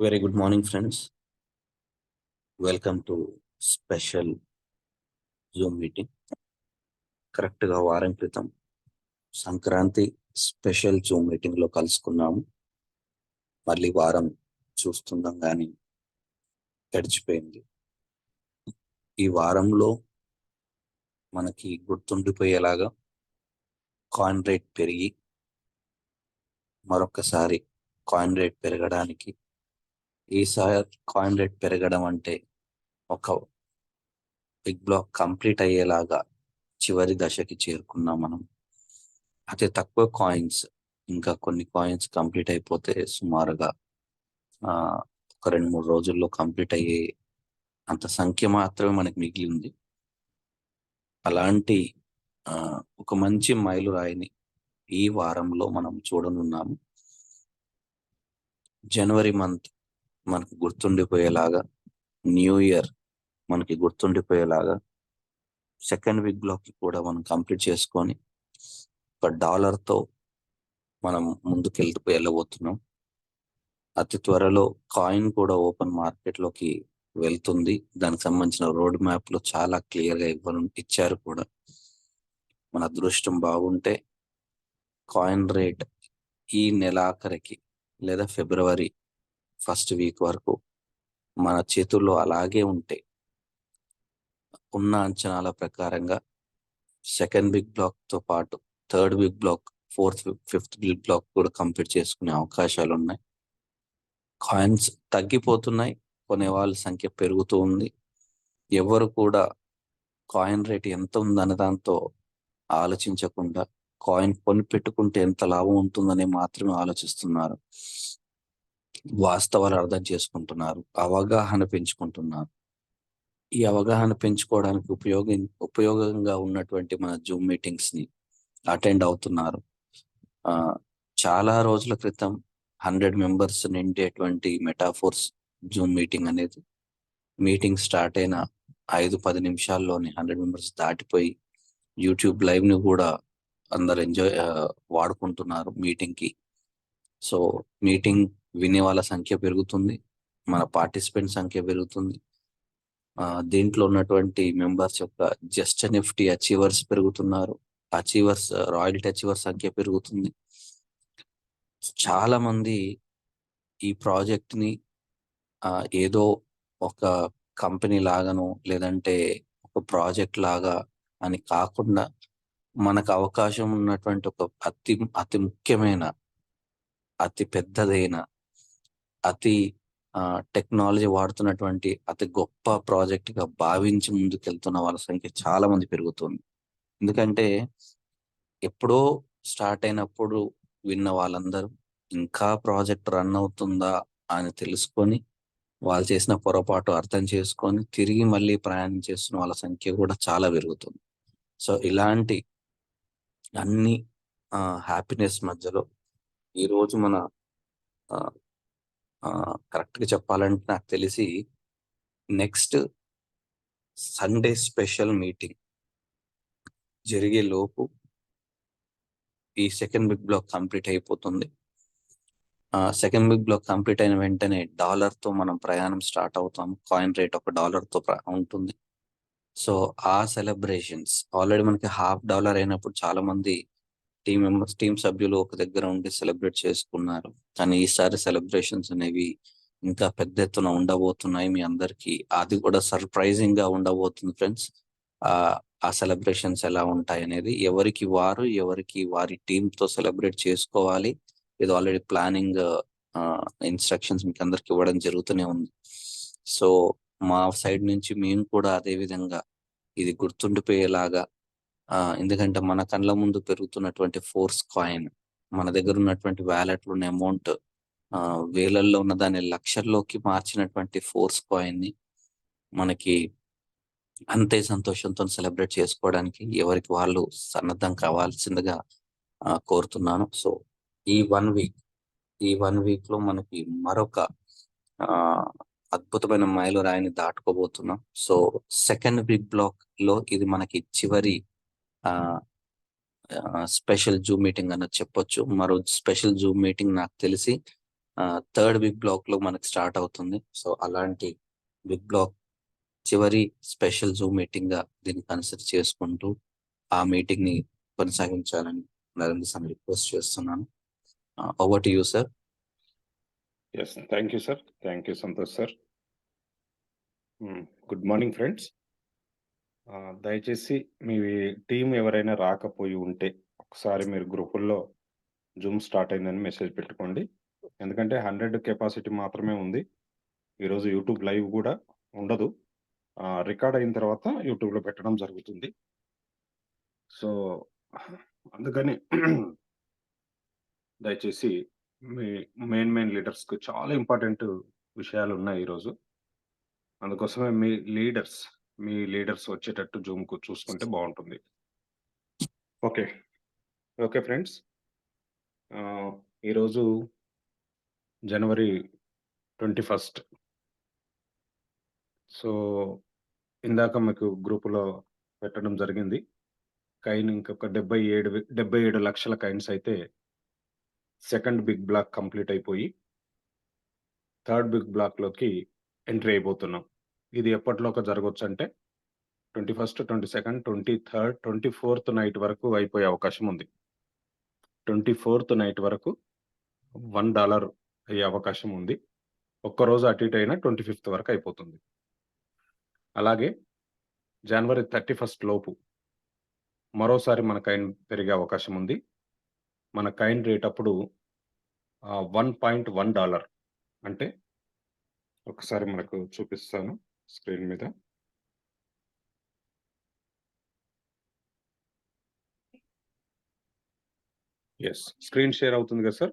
Very good morning, friends. Welcome to special Zoom meeting. కరెక్ట్గా వారం క్రితం సంక్రాంతి స్పెషల్ జూమ్ మీటింగ్లో కలుసుకున్నాము. మళ్ళీ వారం చూస్తున్నాం కానీ గడిచిపోయింది. ఈ వారంలో మనకి గుర్తుండిపోయేలాగా కాయిన్ రేట్ పెరిగి మరొకసారి కాయిన్ రేట్ పెరగడానికి, ఈసారి కాయిన్ రేట్ పెరగడం అంటే ఒక బిగ్ బ్లాక్ కంప్లీట్ అయ్యేలాగా చివరి దశకి చేరుకున్నాం మనం. అతి తక్కువ కాయిన్స్, ఇంకా కొన్ని కాయిన్స్ కంప్లీట్ అయిపోతే సుమారుగా ఒక 2-3 రోజుల్లో కంప్లీట్ అయ్యే అంత సంఖ్య మాత్రమే మనకి మిగిలింది. అలాంటి ఒక మంచి మైలురాయిని ఈ వారంలో మనం చూడనున్నాము. జనవరి మంత్ మనకు గుర్తుండిపోయేలాగా, న్యూ ఇయర్ మనకి గుర్తుండిపోయేలాగా సెకండ్ వీక్ బ్లాక్ కూడా మనం కంప్లీట్ చేసుకొని ఒక $1తో మనం ముందుకెళ్తూ వెళ్ళబోతున్నాం. అతి త్వరలో కాయిన్ కూడా ఓపెన్ మార్కెట్లోకి వెళ్తుంది. దానికి సంబంధించిన రోడ్ మ్యాప్ లో చాలా క్లియర్గా ఇచ్చారు కూడా. మన అదృష్టం బాగుంటే కాయిన్ రేట్ ఈ నెలాఖరికి లేదా ఫిబ్రవరి ఫస్ట్ వీక్ వరకు మన చేతుల్లో అలాగే ఉంటే, ఉన్న అంచనాల ప్రకారంగా సెకండ్ బిగ్ బ్లాక్ తో పాటు third big block, fourth, fifth big block కూడా కంప్లీట్ చేసుకునే అవకాశాలు ఉన్నాయి. కాయిన్స్ తగ్గిపోతున్నాయి, కొనే వాళ్ళ సంఖ్య పెరుగుతూ ఉంది. ఎవరు కూడా కాయిన్ రేట్ ఎంత ఉందన్న దాంతో ఆలోచించకుండా కాయిన్ కొని పెట్టుకుంటే ఎంత లాభం ఉంటుందని మాత్రమే ఆలోచిస్తున్నారు. వాస్తవాలు అర్థం చేసుకుంటున్నారు, అవగాహన పెంచుకుంటున్నారు. ఈ అవగాహన పెంచుకోవడానికి ఉపయోగంగా ఉన్నటువంటి మన జూమ్ మీటింగ్స్ ని అటెండ్ అవుతున్నారు. చాలా రోజుల క్రితం 100 మెంబర్స్ నిండేటువంటి మెటాఫోర్స్ జూమ్ మీటింగ్ అనేది మీటింగ్ స్టార్ట్ అయిన 5-10 నిమిషాల్లోనే 100 మెంబర్స్ దాటిపోయి యూట్యూబ్ లైవ్ ని కూడా అందరు వాడుకుంటున్నారు మీటింగ్ కి. సో మీటింగ్ వినే వాళ్ళ సంఖ్య పెరుగుతుంది, మన పార్టిసిపెంట్ సంఖ్య పెరుగుతుంది. దీంట్లో ఉన్నటువంటి మెంబర్స్ యొక్క జస్ట్ నిఫ్టీ అచీవర్స్ పెరుగుతున్నారు, రాయల్టీ అచీవర్స్ సంఖ్య పెరుగుతుంది. చాలా మంది ఈ ప్రాజెక్ట్ ని ఏదో ఒక కంపెనీ లాగానో లేదంటే ఒక ప్రాజెక్ట్ లాగా అని కాకుండా, మనకు అవకాశం ఉన్నటువంటి ఒక అతి ముఖ్యమైన, అతి పెద్దదైన, అతి టెక్నాలజీ వాడుతున్నటువంటి అతి గొప్ప ప్రాజెక్ట్ గా భావించి ముందుకెళ్తున్న వాళ్ళ సంఖ్య చాలా మంది పెరుగుతుంది. ఎందుకంటే ఎప్పుడో స్టార్ట్ అయినప్పుడు విన్న వాళ్ళందరూ ఇంకా ప్రాజెక్ట్ రన్ అవుతుందా అని తెలుసుకొని, వాళ్ళు చేసిన పొరపాటు అర్థం చేసుకొని తిరిగి మళ్ళీ ప్రయాణం చేస్తున్న వాళ్ళ సంఖ్య కూడా చాలా పెరుగుతుంది. సో ఇలాంటి అన్ని హ్యాపీనెస్ మధ్యలో ఈరోజు మన కరెక్ట్గా చెప్పాలంటే నాకు తెలిసి నెక్స్ట్ సండే స్పెషల్ మీటింగ్ జరిగే లోపు ఈ సెకండ్ బిగ్ బ్లాక్ కంప్లీట్ అయిపోతుంది. సెకండ్ బిగ్ బ్లాక్ కంప్లీట్ అయిన వెంటనే $1తో మనం ప్రయాణం స్టార్ట్ అవుతాం. కాయిన్ రేట్ $1తో ఉంటుంది. సో ఆ సెలబ్రేషన్స్ ఆల్రెడీ మనకి $50 అయినప్పుడు చాలా మంది టీం సభ్యులు ఒక దగ్గర ఉండి సెలబ్రేట్ చేసుకున్నారు. కానీ ఈసారి సెలబ్రేషన్స్ అనేవి ఇంకా పెద్ద ఎత్తున ఉండబోతున్నాయి. మీ అందరికి అది కూడా సర్ప్రైజింగ్ గా ఉండబోతుంది ఫ్రెండ్స్. ఆ సెలబ్రేషన్స్ ఎలా ఉంటాయి అనేది ఎవరికి వారి టీంతో సెలబ్రేట్ చేసుకోవాలి. ఇది ఆల్రెడీ ప్లానింగ్ ఇన్స్ట్రక్షన్స్ మీకు అందరికి ఇవ్వడం జరుగుతూనే ఉంది. సో మా సైడ్ నుంచి మేము కూడా అదే విధంగా ఇది గుర్తుండిపోయేలాగా, ఎందుకంటే మన కళ్ళ ముందు పెరుగుతున్నటువంటి ఫోర్స్ కాయిన్, మన దగ్గర ఉన్నటువంటి వ్యాలెట్లో ఉన్న అమౌంట్ వేలల్లో ఉన్న దాన్ని లక్షల్లోకి మార్చినటువంటి ఫోర్స్ కాయిన్ ని మనకి అంతే సంతోషంతో సెలబ్రేట్ చేసుకోవడానికి ఎవరికి వాళ్ళు సన్నద్ధం కావాల్సిందిగా కోరుతున్నాను. సో ఈ వన్ వీక్ లో మనకి మరొక అద్భుతమైన మైలురాయిని దాటుకోబోతున్నాం. సో సెకండ్ బిగ్ బ్లాక్ లో ఇది మనకి చివరి స్పెషల్ జూమ్ మీటింగ్ అన్నది చెప్పొచ్చు. మరో స్పెషల్ జూమ్ మీటింగ్ నాకు తెలిసి థర్డ్ బిగ్ బ్లాక్ లో మనకి స్టార్ట్ అవుతుంది. సో అలాంటి బిగ్ బ్లాక్ చివరి స్పెషల్ జూమ్ మీటింగ్ గా దీన్ని కన్సిడర్ చేసుకుంటూ ఆ మీటింగ్ ని కొనసాగించాలని నరేంద్ర సార్ రిక్వెస్ట్ చేస్తున్నాను. Over to you sir. Yes, thank you sir. Thank you Santosh sir. Good morning friends. దయచేసి మీ టీం ఎవరైనా రాకపోయి ఉంటే ఒకసారి మీరు గ్రూపుల్లో జూమ్ స్టార్ట్ అయిందని మెసేజ్ పెట్టుకోండి. ఎందుకంటే 100 కెపాసిటీ మాత్రమే ఉంది. ఈరోజు యూట్యూబ్ లైవ్ కూడా ఉండదు. రికార్డ్ అయిన తర్వాత యూట్యూబ్లో పెట్టడం జరుగుతుంది. సో అందుకని దయచేసి మీ మెయిన్ లీడర్స్కి చాలా ఇంపార్టెంట్ విషయాలు ఉన్నాయి ఈరోజు. అందుకోసమే మీ లీడర్స్ వచ్చేటట్టు జూమ్కు చూసుకుంటే బాగుంటుంది. ఓకే ఫ్రెండ్స్, ఈరోజు జనవరి 21. సో ఇందాక మీకు గ్రూపులో పెట్టడం జరిగింది. కైన్ ఇంకొక 77 లక్షల కైన్స్ అయితే సెకండ్ బిగ్ బ్లాక్ కంప్లీట్ అయిపోయి థర్డ్ బిగ్ బ్లాక్లోకి ఎంట్రీ అయిపోతున్నాం. ఇది ఎప్పటిలోకి జరగవచ్చు అంటే 21, 22, 23, 24th నైట్ వరకు అయిపోయే అవకాశం ఉంది. 24th నైట్ వరకు $1 అయ్యే అవకాశం ఉంది. ఒక్కరోజు అటు ఇటు అయినా 25th వరకు అయిపోతుంది. అలాగే జనవరి 31 లోపు మరోసారి మన కైన్ పెరిగే అవకాశం ఉంది. మన కైన్ రేట్ అప్పుడు $1.1 అంటే ఒకసారి మనకు చూపిస్తాను స్క్రీన్ మీద. ఎస్, స్క్రీన్ షేర్ అవుతుంది కదా సార్.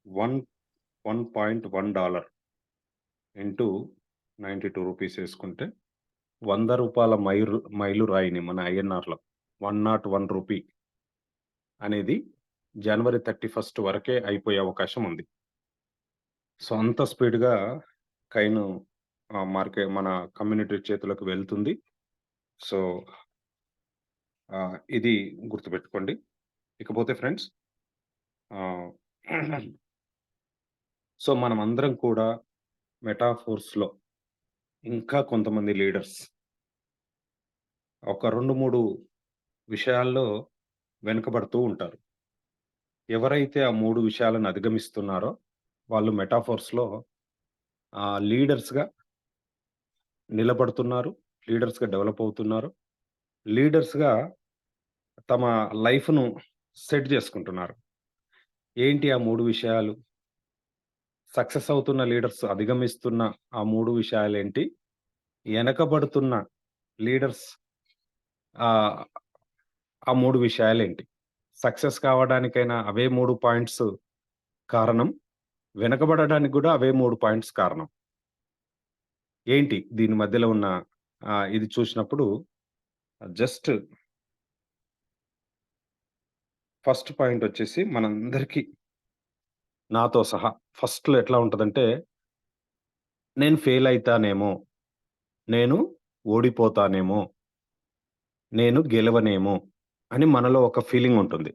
$1.1 ఇంటూ 92 రూపీస్ వేసుకుంటే ₹100 మైలు రాయిని మన ఐఎన్ఆర్లో 101 రూపీ అనేది జనవరి 31 వరకే అయిపోయే అవకాశం ఉంది. సో అంత స్పీడ్గా కైన్ మార్కెట్ మన కమ్యూనిటీ చేతులకు వెళ్తుంది. సో ఇది గుర్తుపెట్టుకోండి. ఇకపోతే ఫ్రెండ్స్, సో మనం అందరం కూడా మెటాఫోర్స్లో ఇంకా కొంతమంది లీడర్స్ ఒక 2-3 విషయాల్లో వెనుకబడుతూ ఉంటారు. ఎవరైతే ఆ 3 విషయాలను అధిగమిస్తున్నారో వాళ్ళు మెటాఫోర్స్లో లీడర్స్గా నిలబడుతున్నారు, లీడర్స్గా డెవలప్ అవుతున్నారు, లీడర్స్గా తమ లైఫ్ను సెట్ చేసుకుంటున్నారు. ఏంటి ఆ 3 విషయాలు? సక్సెస్ అవుతున్న లీడర్స్ అధిగమిస్తున్న ఆ 3 విషయాలు ఏంటి? వెనకబడుతున్న లీడర్స్ ఆ 3 విషయాలు ఏంటి? సక్సెస్ కావడానికైనా అవే 3 పాయింట్స్ కారణం, వెనకబడడానికి కూడా అవే 3 పాయింట్స్ కారణం. ఏంటి దీని మధ్యలో ఉన్న ఇది చూసినప్పుడు జస్ట్ ఫస్ట్ పాయింట్ వచ్చేసి మనందరికీ నాతో సహా ఫస్ట్లో ఎట్లా ఉంటుందంటే, నేను ఫెయిల్ అవుతానేమో, నేను ఓడిపోతానేమో, నేను గెలవనేమో అని మనలో ఒక ఫీలింగ్ ఉంటుంది.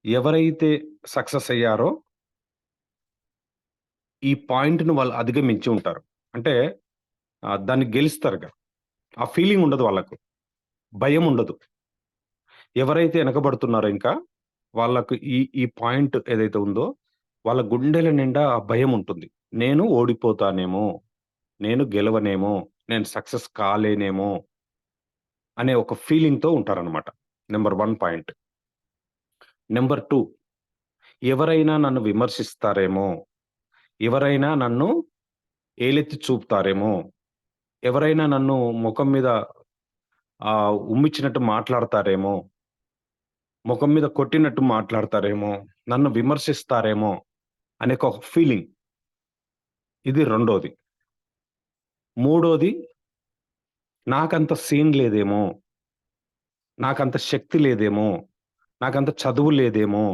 ఎవరైతే సక్సెస్ అయ్యారో ఈ పాయింట్‌ను వాళ్ళు అధిగమించి ఉంటారు. అంటే దాన్ని గెలుస్తారుగా. ఆ ఫీలింగ్ ఉండదు వాళ్ళకు. భయం ఉండదు. ఎవరైతే వెనకబడుతున్నారో ఇంకా వాళ్ళకు ఈ పాయింట్ ఏదైతే ఉందో వాళ్ళ గుండెల నిండా ఆ భయం ఉంటుంది. నేను ఓడిపోతానేమో, నేను గెలవనేమో, నేను సక్సెస్ కాలేనేమో అనే ఒక ఫీలింగ్‌తో ఉంటారనమాట. Number 1 point. నెంబర్ 2, ఎవరైనా నన్ను విమర్శిస్తారేమో, ఎవరైనా నన్ను ఏలెత్తి చూపుతారేమో, ఎవరైనా నన్ను ముఖం మీద ఉమ్మిచ్చినట్టు మాట్లాడతారేమో, ముఖం మీద కొట్టినట్టు మాట్లాడతారేమో, నన్ను విమర్శిస్తారేమో అనే ఒక ఫీలింగ్. ఇది రెండోది. మూడోది, నాకంత సీన్ లేదేమో, నాకంత శక్తి లేదేమో, నాకంత చదువు లేదేమో.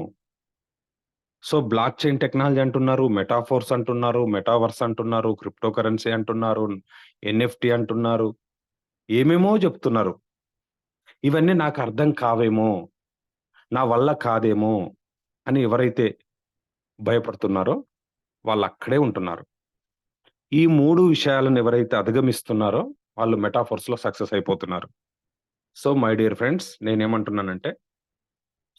సో బ్లాక్ చైన్ టెక్నాలజీ అంటున్నారు, మెటాఫోర్స్ అంటున్నారు, మెటావర్స్ అంటున్నారు, క్రిప్టో కరెన్సీ అంటున్నారు, ఎన్ఎఫ్టీ అంటున్నారు, ఏమేమో చెప్తున్నారు. ఇవన్నీ నాకు అర్థం కావేమో, నా వల్ల కాదేమో అని ఎవరైతే భయపడుతున్నారో వాళ్ళక్కడే ఉంటున్నారు. ఈ 3 విషయాలను ఎవరైతే అధిగమిస్తున్నారో వాళ్ళు మెటాఫోర్స్‌లో సక్సెస్ అయిపోతున్నారు. సో, మై డియర్ ఫ్రెండ్స్, నేనేమంటున్నానంటే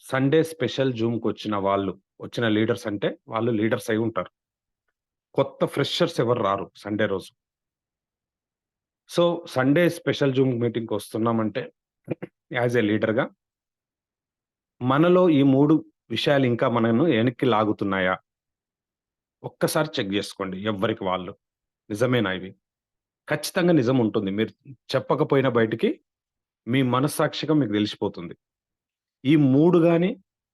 సండే స్పెషల్ జూమ్‌కొచ్చిన వాళ్ళు, వచ్చిన లీడర్స్ అంటే వాళ్ళు లీడర్స్ అయి ఉంటారు. కొత్త ఫ్రెషర్స్ ఎవరు రారు సండే రోజు. సో, సండే స్పెషల్ జూమ్ మీటింగ్‌కొస్తున్నామంటే యాస్ ఎ లీడర్‌గా మనలో ఈ 3 విషయాలు ఇంకా మనను వెనక్కి లాగుతున్నాయా? ఒక్కసారి చెక్ జేసుకోండి ఎవ్వరికి వాళ్ళు. నిజమేనా ఇవి? ఖచ్చితంగా నిజం ఉంటుంది. మీరు చెప్పకపోయినా బయటికి మీ మనస్సాక్షిగా మీకు దెలిసిపోతుంది. ఈ 3 గాని,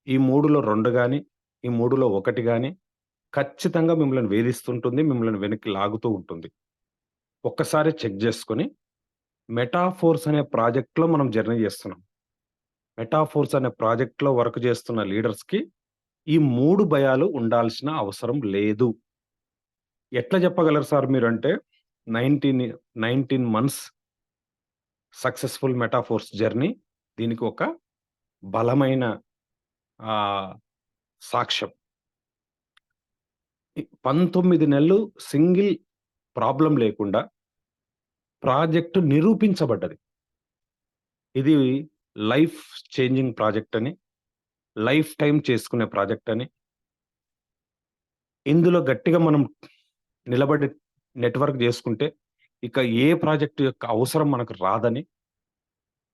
ఈ 3లో 2 గాని, ఈ 3లో 1 గాని ఖచ్చితంగా మిమ్మల్ని వేధిస్తుంటుంది. మిమ్మల్ని వెనక్కి లాగుతూ ఉంటుంది. ఒక్కసారి చెక్ జేసుకొని మెటాఫోర్స్ అనే ప్రాజెక్ట్‌లో మనం జర్నీ జేస్తున్నాం. మెటాఫోర్స్ అనే ప్రాజెక్ట్‌లో వర్క్ జేస్తున్న లీడర్స్‌కి ఈ 3 భయాలు ఉండాల్సిన అవసరం లేదు. ఎట్లా జెప్పగలరు సార్ మీరంటే 19 మంత్స్ సక్సెస్‌ఫుల్ మెటాఫోర్స్ జర్నీ దీనికి ఒక బలమైన ఆహ్, సాక్ష్యం. 19 నెలలు సింగిల్ ప్రాబ్లమ్ లేకుండా ప్రాజెక్ట్ నిరూపించబడ్డది. ఇది లైఫ్ చేంజింగ్ ప్రాజెక్ట్ అని, లైఫ్ టైమ్ చేసుకునే ప్రాజెక్ట్ అని, ఇందులో గట్టిగా మనం నిలబడి నెట్‌వర్క్ జేసుకుంటే, ఇక ఏ ప్రాజెక్ట్ యొక్క అవసరం మనకు రాదని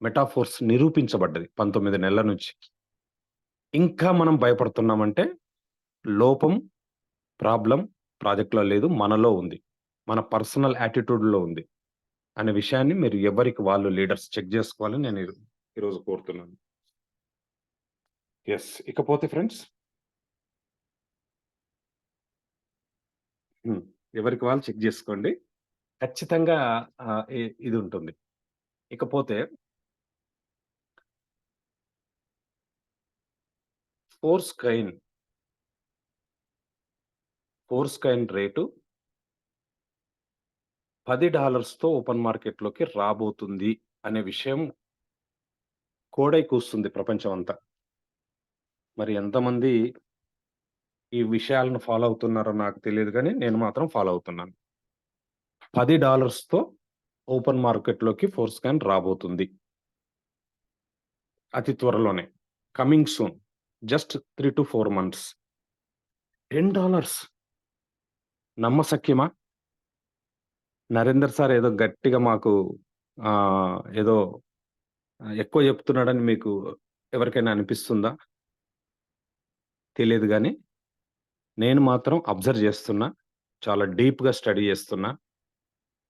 మెటాఫోర్స్ నిరూపించబడ్డది 19 నెలల నుంచి. ఇంకా మనం భయపడుతున్నామంటే లోపం, ప్రాబ్లమ్ ప్రాజెక్ట్‌లో లేదు. మనలో ఉంది. మన పర్సనల్ యాటిట్యూడ్‌లో ఉంది. అనే విషయాన్ని మీరు ఎవరికి వాళ్ళు లీడర్స్ చెక్ జేసుకోవాలని నేను ఈరోజు కోరుతున్నాను. యెస్. ఇకపోతే ఫ్రెండ్స్ హ్మ్. ఎవరికి వాళ్ళు చెక్ జేసుకోండి. ఖచ్చితంగా ఇది ఉంటుంది. ఇకపోతే ఫోర్స్‌కైన్, ఫోర్స్‌కైన్ రేటు $10తో ఓపెన్ మార్కెట్‌లోకి రాబోతుంది అనే విషయం కోడై కూస్తుంది ప్రపంచమంతా. మరి ఎంతమంది ఈ విషయాలను ఫాలో అవుతున్నారో నాకు తెలీదు గానీ, నేను మాత్రం ఫాలో అవుతున్నాను. $10తో ఓపెన్ మార్కెట్‌లోకి ఫోర్స్‌కైన్ రాబోతుంది. అతి త్వరలోనే. Coming soon. Just 3-4 months. $10 నమ్మశక్యమా? నరేందర్ సార్ ఏదో గట్టిగా మాకు ఏదో ఎక్కువ చెప్తున్నాడని మీకు ఎవరికైనా అనిపిస్తుందా? తెలీదు గానీ, నేను మాత్రం అబ్జర్వ్ చేస్తున్నా. చాలా డీప్‌గా స్టడీ చేస్తున్నా.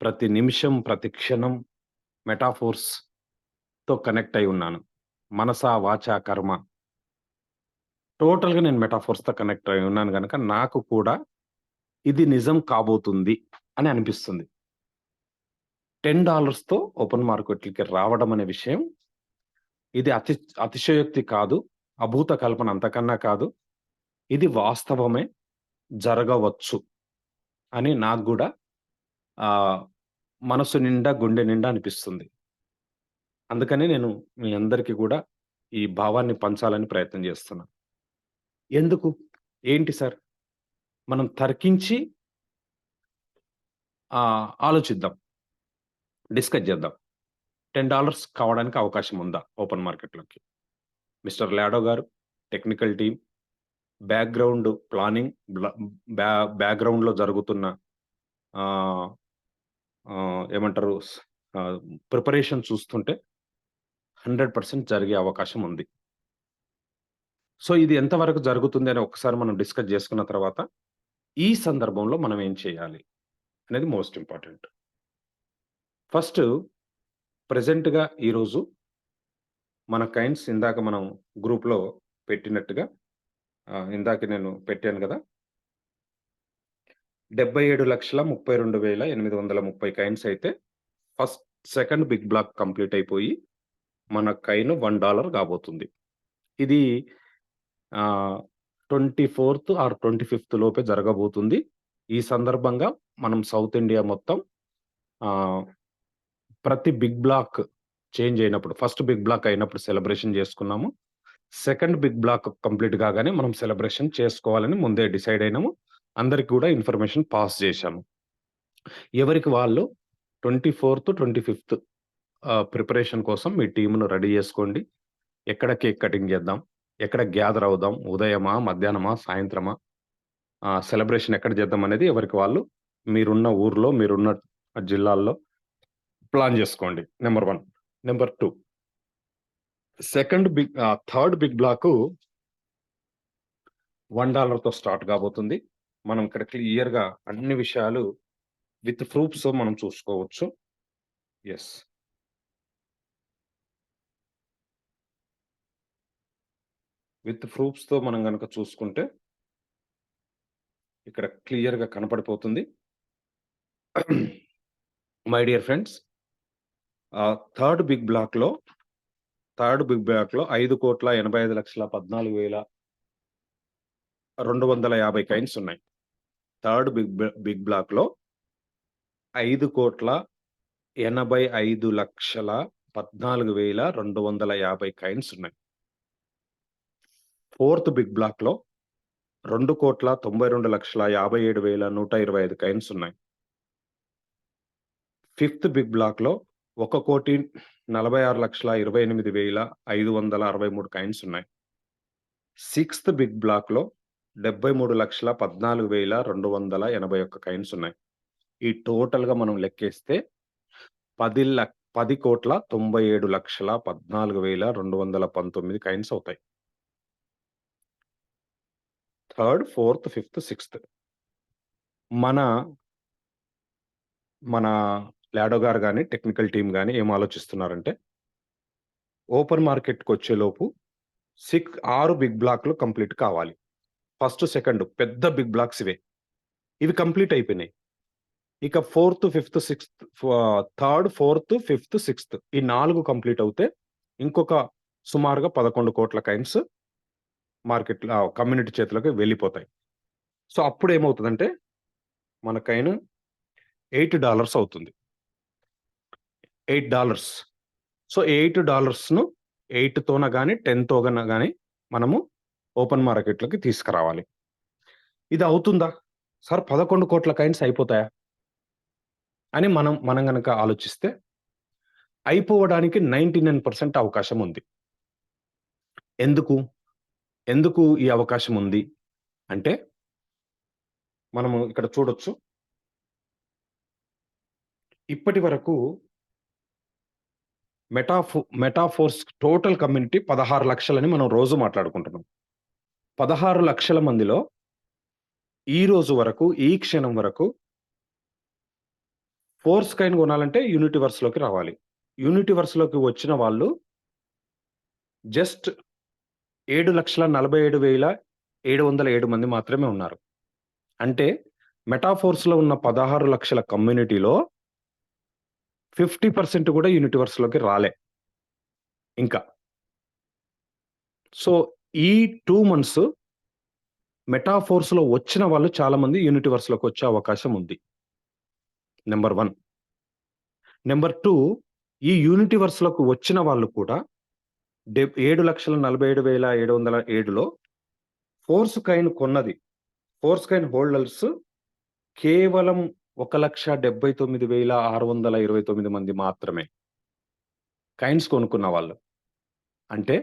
ప్రతి నిమిషం, ప్రతి క్షణం మెటాఫోర్స్‌తో కనెక్ట్ అయి ఉన్నాను. మనస, వాచ, కర్మ టోటల్‌గా నేను మెటాఫోర్స్‌తో కనెక్ట్ అయి ఉన్నాను గనక నాకు కూడా ఇది నిజం కాబోతుంది అని అనిపిస్తుంది. $10తో ఓపెన్ మార్కెట్‌లకి రావడం అనే విషయం ఇది అతిశయోక్తి కాదు. అభూత కల్పన అంతకన్నా కాదు. ఇది వాస్తవమే. జరగవచ్చు అని నాకు గూడా ఆహ్, మనసు నిండా, గుండె నిండా అనిపిస్తుంది. అందుకనే నేను మీ అందరికి గూడా ఈ భావాన్ని పంచాలని ప్రయత్నం జేస్తున్నా. ఎందుకు? ఏంటి సార్? మనం తర్కించి ఆలోచిద్దాం. డిస్కస్ జేద్దాం. $10 కావడానికి అవకాశం ఉందా ఓపెన్ మార్కెట్‌లోకి? మిస్టర్ లాడో గారు, టెక్నికల్ టీమ్, బ్యాక్‌గ్రౌండ్ ప్లానింగ్, బ్యా బ్యాక్‌గ్రౌండ్‌లో జరుగుతున్న ఆహ్, ఏమంటారు ప్రిపరేషన్ చూస్తుంటే 100% జరిగే అవకాశం ఉంది. సో, ఇది ఎంతవరకు జరుగుతుంది అని ఒక్కసారి మనం డిస్కస్ జేసుకున్న తర్వాత, ఈ సందర్భంలో మనం ఏం చేయాలి? అనేది మోస్ట్ ఇంపార్టెంట్. ఫస్టు ప్రెజెంట్‌గా ఈరోజు మన కైండ్స్ ఇందాక మనం గ్రూప్‌లో పెట్టినట్టుగా ఇందాక నేను పెట్టాను గదా! 77,32,830 కైండ్స్ అయితే సెకండ్ బిగ్ బ్లాక్ కంప్లీట్ అయిపోయి మన కైన్ $1 గాబోతుంది. ఇది ఆహ్, 24థ్ ఆర్ 25థ్ లోపే జరగబోతుంది. ఈ సందర్భంగా మనం సౌత్ ఇండియా మొత్తం ఆహ్, ప్రతి బిగ్ బ్లాక్ చేంజ్ అయినప్పుడు, ఫస్ట్ బిగ్ బ్లాక్ అయినప్పుడు సెలబ్రేషన్ జేసుకున్నాము. సెకండ్ బిగ్ బ్లాక్ కంప్లీట్ కాగానే మనం సెలబ్రేషన్ చేసుకోవాలని ముందే డిసైడ్ అయినాము. అందరికి కూడా ఇన్ఫర్మేషన్ పాస్ చేశాము. ఎవరికి వాళ్ళు 24th, 25th ప్రిపరేషన్ కోసం మీ టీమ్‌ను రెడీ చేసుకోండి. ఎక్కడ కేక్ కటింగ్ చేద్దాం? ఎక్కడ గ్యాదర్ అవుదాం? ఉదయమా? మధ్యాహ్నమా? సాయంత్రమా? సెలబ్రేషన్ ఎక్కడ చేద్దాం అనేది ఎవరికి వాళ్ళు మీరున్న ఊర్లో, మీరున్న జిల్లాల్లో ప్లాన్ చేసుకోండి. Number 1. Number 2 third big block $1తో స్టార్ట్ కాబోతుంది. మనం ఇక్కడ క్లియర్‌గా అన్ని విషయాలు విత్ ప్రూఫ్స్ మనం చూసుకోవచ్చు. యెస్. విత్ ప్రూఫ్స్‌తో మనం గనక చూసుకుంటే ఇక్కడ క్లియర్‌గా కనపడిపోతుంది. My dear friends, third big బ్లాక్‌లో 5,85,14,250 కైన్స్ ఉన్నాయి. థర్డ్ బిగ్ బ్లాక్‌లో 5,85,14,250 కైన్స్ ఉన్నాయి. ఫోర్త్ బిగ్ బ్లాక్‌లో 2,92,57,125 కైన్స్ ఉన్నాయి. ఫిఫ్త్ బిగ్ బ్లాక్‌లో 1,46,28,563 కైన్స్ ఉన్నాయి. సిక్స్త్ బిగ్ బ్లాక్‌లో 73,14,281 కైన్స్ ఉన్నాయి. ఈ టోటల్‌గా మనం లెక్కేస్తే 10,97,14,219 కైన్స్ అవుతాయి. Third, fourth, fifth, sixth. మన లాడో గారు గాని, టెక్నికల్ టీమ్ గాని ఏం ఆలోచిస్తున్నారంటే, ఓపెన్ మార్కెట్‌కొచ్చేలోపు 6 బిగ్ బ్లాక్‌లు కంప్లీట్ కావాలి. ఫస్ట్, సెకండ్ పెద్ద బిగ్ బ్లాక్స్ ఇవే. ఇవి కంప్లీట్ అయిపోయినాయి. ఇక fourth, fifth, sixth, third, fourth, fifth, sixth ఈ 4 కంప్లీట్ అవుతే ఇంకొక సుమారుగా 11 కోట్ల కైన్స్ మార్కెట్‌లో కమ్యూనిటీ చేతిలోకి వెళ్ళిపోతాయి. సో, అప్పుడేమవుతదంటే మన కైన్ $8 అవుతుంది. $8. సో, $8ను 8తోన గాని, 10తోన గాని మనము ఓపెన్ మార్కెట్‌లోకి తీసుకురావాలి. ఇది అవుతుందా? సార్ 11 కోట్ల కైన్స్ అయిపోతాయా? అని మనం గనక ఆలోచిస్తే అయిపోవడానికి 99% అవకాశం ఉంది. ఎందుకు ఈ అవకాశం ఉంది అంటే, మనము ఇక్కడ చూడొచ్చు. ఇప్పటి వరకు మెటాఫోర్స్ టోటల్ కమ్యూనిటీ 16 లక్షలని మనం రోజు మాట్లాడుకుంటున్నాం. 16 లక్షల మందిలో ఈ రోజు వరకు, ఈ క్షణం వరకు ఫోర్స్ కైన్ కొనాలంటే యూనివర్స్‌లోకి రావాలి. యూనివర్స్‌లోకి వచ్చిన వాళ్ళు జస్ట్ 7,47,707 మంది మాత్రమే ఉన్నారు. అంటే మెటాఫోర్స్‌లో ఉన్న 16 లక్షల కమ్యూనిటీలో 50% కూడా యూనివర్స్‌లోకి రాలే ఇంకా. సో, ఈ 2 మంత్స్ మెటాఫోర్స్‌లో వచ్చిన వాళ్ళు చాలా మంది యూనివర్స్‌లోకి వచ్చే అవకాశం ఉంది. నంబర్ 1. నంబర్ 2, ఈ యూనివర్స్‌లోకి వచ్చిన వాళ్ళు కూడా 7,47,707లో ఫోర్స్ కైన్ హోల్డర్స్ కేవలం 1,79,629 మంది మాత్రమే కైన్స్ కొనుక్కున్న వాళ్ళు. అంటే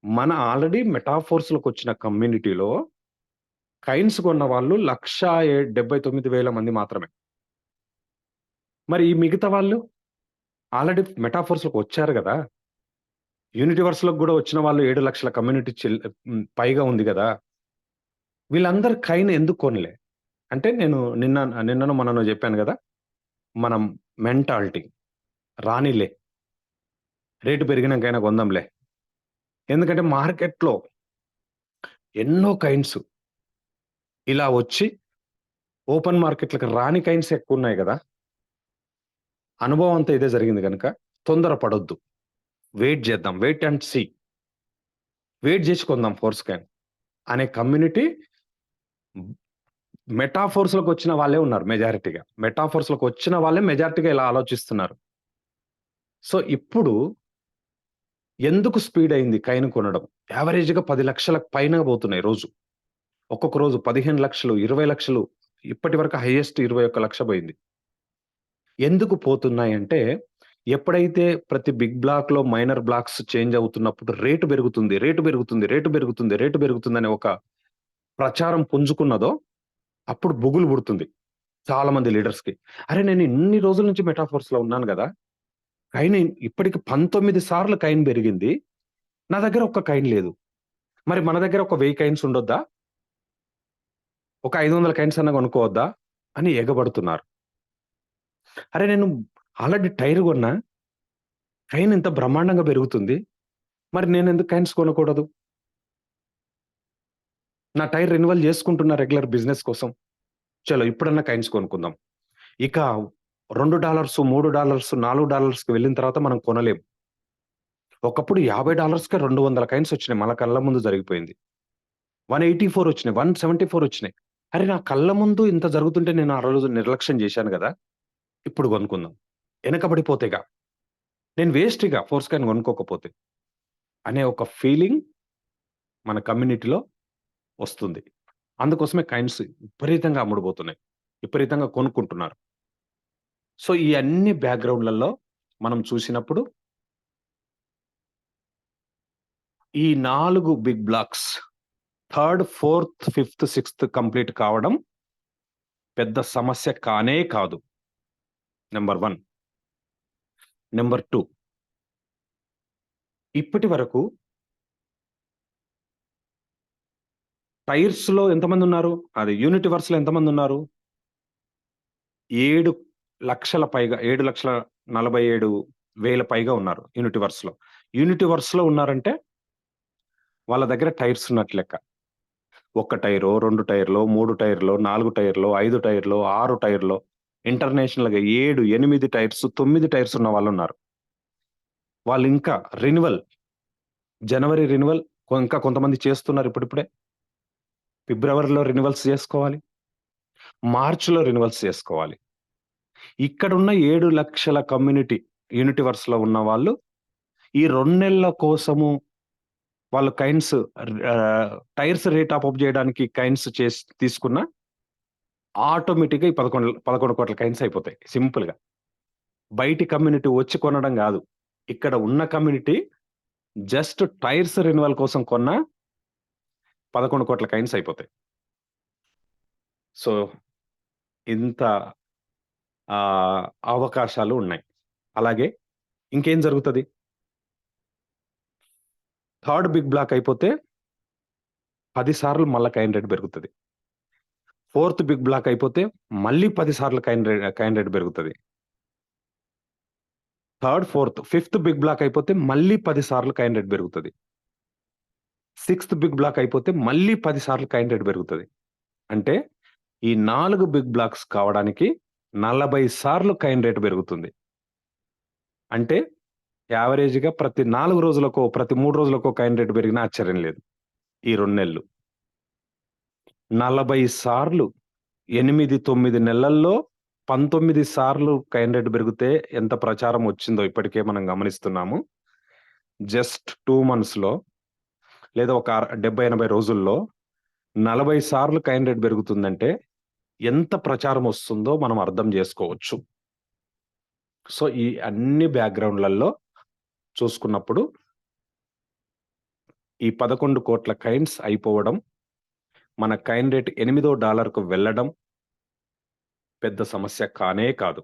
మన ఆల్రెడీ మెటాఫోర్స్‌లోకి వచ్చిన కమ్యూనిటీలో కైన్స్ కొన్న వాళ్ళు 1,79,000 మంది మాత్రమే. మరి ఈ మిగతా వాళ్ళు ఆల్రెడీ మెటాఫోర్స్‌లోకి వచ్చారు గదా! యూనివర్స్‌లోకి గూడా వచ్చిన వాళ్ళు 7 లక్షల కమ్యూనిటీ పైగా ఉంది గదా! వీళ్ళందరూ కైన్ ఎందుకు కొనలే? అంటే నేను నిన్ననో మొన్ననో జెప్పాను గదా! మనం మెంటాలిటీ రానీలే. రేటు పెరిగినంకైనా కొందాంలే. ఎందుకంటే మార్కెట్‌లో ఎన్నో కైన్స్ ఇలా వచ్చి ఓపెన్ మార్కెట్‌లకి రాని కైన్స్ ఎక్కువున్నాయి గదా! అనుభవం అంతా ఇదే జరిగింది గనక తొందర పడొద్దు. వెయిట్ చేద్దాం. Wait and see. వెయిట్ జేసి కొందాం ఫోర్స్ కైన్ అనే కమ్యూనిటీ మెటాఫోర్స్‌లోకి వచ్చిన వాళ్ళే ఉన్నారు మెజారిటీగా. మెటాఫోర్స్‌లోకి వచ్చిన వాళ్ళే మెజారిటీగా ఇలా ఆలోచిస్తున్నారు. సో, ఇప్పుడు ఎందుకు స్పీడ్ అయింది కైన్ కొనడం? యావరేజ్‌గా 10 లక్షల పైన పోతున్నాయి రోజు. ఒక్కొక్క రోజు 15 లక్షలు, 20 లక్షలు, ఇప్పటివరకు హైయెస్ట్ 21,00,000 పోయింది. ఎందుకు పోతున్నాయంటే, ఎప్పుడైతే ప్రతి బిగ్ బ్లాక్‌లో మైనర్ బ్లాక్స్ చేంజ్ అవుతున్నప్పుడు రేటు పెరుగుతుంది, రేటు పెరుగుతుంది, రేటు పెరుగుతుంది, రేటు పెరుగుతుందనే ఒక ప్రచారం పుంజుకున్నదో, అప్పుడు బుగులు పుడుతుంది చాలా మంది లీడర్స్‌కి. అరే! నేను ఇన్ని రోజుల నుంచి మెటాఫోర్స్‌లో ఉన్నాను గదా! కైన్ ఇప్పటికి 19 సార్లు కైన్ పెరిగింది. నా దగ్గర ఒక్క కైన్ లేదు. మరి మన దగ్గర ఒక 1000 కైన్స్ ఉండొద్దా? ఒక 500 కైన్స్ అన్నా కొనుక్కోవద్దా? అని ఎగబడుతున్నారు. అరే! నేను ఆల్రెడీ టైర్ కొన్నా. కైన్ ఇంత బ్రహ్మాండంగా పెరుగుతుంది. మరి నేనెందుకు కైన్స్ కొనకూడదు? నా టైర్ రెన్యువల్ చేసుకుంటున్నా రెగ్యులర్ బిజినెస్ కోసం. చలో ఇప్పుడన్నా కైన్స్ కొనుక్కుందాం. ఇక $2, $3, $4కి వెళ్ళిన తర్వాత మనం కొనలేం. ఒకప్పుడు $50కే 200 కైన్స్ వచ్చినాయి. మన కళ్ళ ముందు జరిగిపోయింది. 184 వచ్చినాయి. 174 వచ్చినాయి. అరే! నా కళ్ళ ముందు ఇంత జరుగుతుంటే నేను ఆ రోజు నిర్లక్ష్యం చేశాను గదా! ఇప్పుడు కొనుక్కుందాం. ఎనకబడిపోతేగా. నేను వేస్ట్‌గా ఫోర్స్ కాయిన్ కొనుక్కోకపోతే అనే ఒక ఫీలింగ్ మన కమ్యూనిటీలో వస్తుంది. అందుకోసమే కాయిన్స్ విపరీతంగా అమ్ముడుపోతున్నాయి. విపరీతంగా కొనుక్కుంటున్నారు. సో, ఈ అన్ని బ్యాక్‌గ్రౌండ్‌లలో మనం చూసినప్పుడు ఈ 4 big blocks third, fourth, fifth, sixth complete కావడం పెద్ద సమస్య కానే కాదు. నంబర్ 1. నంబర్ 2 ఇప్పటి వరకు టైర్స్‌లో ఎంతమందున్నారు? అది యూనివర్స్‌లో ఎంతమందున్నారు? 7,00,000 పైగా 7,47,000 పైగా ఉన్నారు యూనివర్స్‌లో. యూనివర్స్‌లో ఉన్నారంటే వాళ్ళ దగ్గర టైర్స్ ఉన్నట్టు లెక్క. 1 టైరో, 2 టైర్‌లో, 3 టైర్‌లో, 4 టైర్‌లో, 5 టైర్‌లో, 6 టైర్‌లో, ఇంటర్నేషనల్‌గా 7, 8 టైర్స్, 9 టైర్స్ ఉన్న వాళ్ళున్నారు. వాళ్ళు ఇంకా రెన్యువల్, జనవరి రెన్యువల్ ఇంకా కొంతమంది చేస్తున్నారు ఇప్పుడిప్పుడే. ఫిబ్రవరిలో రెన్యువల్స్ చేసుకోవాలి. మార్చ్‌లో రెన్యువల్స్ చేసుకోవాలి. ఇక్కడున్న 7,00,000 కమ్యూనిటీ యూనివర్స్‌లో ఉన్న వాళ్ళు ఈ 2 నెలల కోసము వాళ్ళు కైన్స్ టైర్స్ రేట్ అప్ జేయడానికి కైన్స్ తీసుకున్న ఆటోమేటిక్‌గా ఈ 11,00,00,000 కైన్స్ అయిపోతాయి సింపుల్‌గా. బయటి కమ్యూనిటీ వచ్చి కొనడం గాదు. ఇక్కడ ఉన్న కమ్యూనిటీ జస్ట్ టైర్స్ రెన్యువల్ కోసం కొన్న 11,00,00,000 కైన్స్ అయిపోతాయి. సో, ఇంత అవకాశాలు ఉన్నాయి. అలాగే ఇంకేం జరుగుతది? థర్డ్ బిగ్ బ్లాక్ అయిపోతే 10 సార్లు మళ్ళా కైన్ రేట్ పెరుగుతది. ఫోర్త్ బిగ్ బ్లాక్ అయిపోతే మళ్ళీ 10 సార్లు కైన్ రేట్ పెరుగుతది. Third, fourth, fifth big block అయిపోతే మళ్ళీ 10 సార్లు కైన్ రేట్ పెరుగుతది. సిక్స్త్ బిగ్ బ్లాక్ అయిపోతే మళ్ళీ 10 సార్లు కైన్ రేట్ పెరుగుతది. అంటే ఈ 4 బిగ్ బ్లాక్స్ కావడానికి 40 సార్లు కైన్ రేట్ పెరుగుతుంది. అంటే యావరేజ్‌గా ప్రతి 4 రోజులకో, ప్రతి 3 రోజులకో కైన్ రేట్ పెరిగినా ఆశ్చర్యం లేదు. ఈ 2 నెలలు. 40 సార్లు 8, 9 నెలల్లో 19 సార్లు కైన్ రేట్ పెరిగితే ఎంత ప్రచారం వచ్చిందో ఇప్పటికే మనం గమనిస్తున్నాము. జస్ట్ 2 మంత్స్‌లో లేదా ఒక 70, 80 రోజుల్లో 40 సార్లు కైన్ రేట్ పెరుగుతుందంటే ఎంత ప్రచారం వస్తుందో మనం అర్థం చేసుకోవచ్చు. సో, ఈ అన్ని బ్యాక్‌గ్రౌండ్‌లలో చూసుకున్నప్పుడు ఈ 11,00,00,000 కైన్స్ అయిపోవడం, మన కైన్ రేట్ $8కు వెళ్ళడం పెద్ద సమస్య కానే కాదు.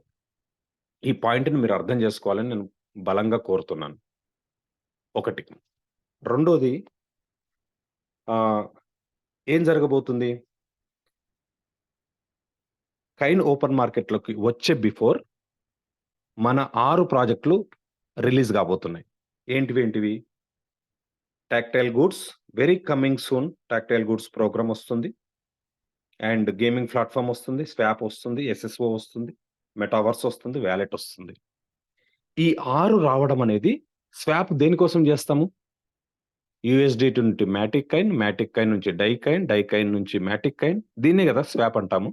ఈ పాయింట్‌ని మీరు అర్థం చేసుకోవాలని నేను బలంగా కోరుతున్నాను. ఒకటి. రెండోది ఆహ్, ఏం జరగబోతుంది? కైన్ ఓపెన్ మార్కెట్‌లోకి వచ్చే బిఫోర్ మన 6 ప్రాజెక్ట్‌లు రిలీజ్ కాబోతున్నాయి. ఏంటివేంటివి? Tactile goods very coming soon tactile goods program వస్తుంది. అండ్ గేమింగ్ ప్లాట్‌ఫార్మ్ వస్తుంది. స్వాప్ వస్తుంది. ఎస్ఎస్ఓ వస్తుంది. మెటావర్స్ వస్తుంది. వాలెట్ వస్తుంది. ఈ 6 రావడం అనేది స్వాప్ దేనికోసం చేస్తాము? యూఎస్‌డిటీ నుండి మాటిక్ కైన్, మాటిక్ కైన్ నుంచి డై కైన్, డై కైన్ నుంచి మాటిక్ కైన్ దీన్నే గదా స్వాప్ అంటాము.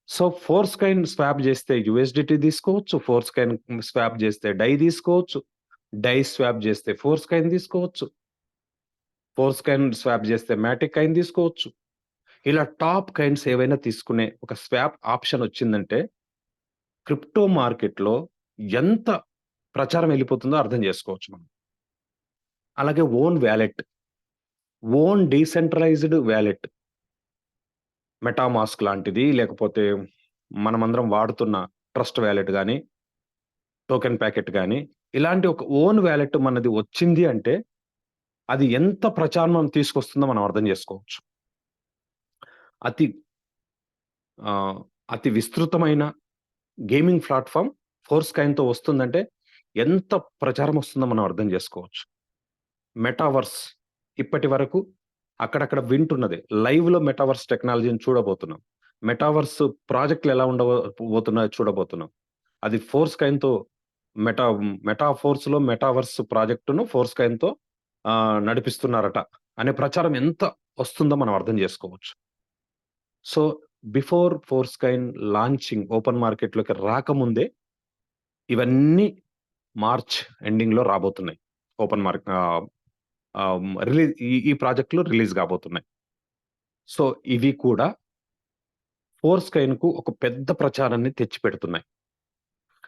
సో, ఫోర్స్ కైన్ స్వాప్ చేస్తే యూఎస్‌డిటీ తీసుకోవచ్చు. ఫోర్స్ కైన్ స్వాప్ చేస్తే డై తీసుకోవచ్చు. డై స్వాప్ చేస్తే ఫోర్స్ కాయిన్ తీసుకోవచ్చు. ఫోర్స్ కాయిన్ స్వాప్ చేస్తే మ్యాటిక్ కాయిన్ తీసుకోవచ్చు. ఇలా టాప్ కాయిన్స్ ఏవైనా తీసుకునే ఒక స్వాప్ ఆప్షన్ వచ్చిందంటే క్రిప్టో మార్కెట్‌లో ఎంత ప్రచారం వెళ్ళిపోతుందో అర్థం చేసుకోవచ్చు మనం. అలాగే ఓన్ డీసెంట్రలైజ్డ్ వాలెట్ మెటామాస్క్ లాంటిది, లేకపోతే మనమందరం వాడుతున్న ట్రస్ట్ వాలెట్ గాని, టోకెన్ ప్యాకెట్ గాని, ఇలాంటి ఒక ఓన్ వాలెట్ మనది వచ్చింది అంటే, అది ఎంత ప్రచారం తీసుకొస్తుందో మనం అర్థం చేసుకోవచ్చు. అతి ఆహ్, అతి విస్తృతమైన గేమింగ్ ప్లాట్‌ఫార్మ్ ఫోర్స్ కాయిన్‌తో వస్తుందంటే, ఎంత ప్రచారం వస్తుందో మనం అర్థం చేసుకోవచ్చు. మెటావర్స్ ఇప్పటి వరకు అక్కడక్కడ వింటున్నదే. లైవ్‌లో మెటావర్స్ టెక్నాలజీని చూడబోతున్నాం. మెటావర్స్ ప్రాజెక్ట్‌లు ఎలా బోతున్నాయో చూడబోతున్నాం. అది ఫోర్స్ కాయిన్‌తో మెటా మెటాఫోర్స్‌లో మెటావర్స్ ప్రాజెక్ట్‌ను ఫోర్స్ కాయిన్‌తో నడిపిస్తున్నారట అనే ప్రచారం ఎంత వస్తుందో మనం అర్థం చేసుకోవచ్చు. So, before force coin launching open మార్కెట్‌లోకి రాకముందే ఇవన్నీ మార్చ్ ఎండింగ్‌లో రాబోతున్నాయి. ఓపెన్ మార్క్ ఆహ్, ఆహ్, రిలీజ్ ఈ ఈ ప్రాజెక్ట్‌లు రిలీజ్ గాబోతున్నాయి. సో, ఇవి కూడా ఫోర్స్ కాయిన్‌కు ఒక పెద్ద ప్రచారాన్ని తెచ్చిపెడుతున్నాయి.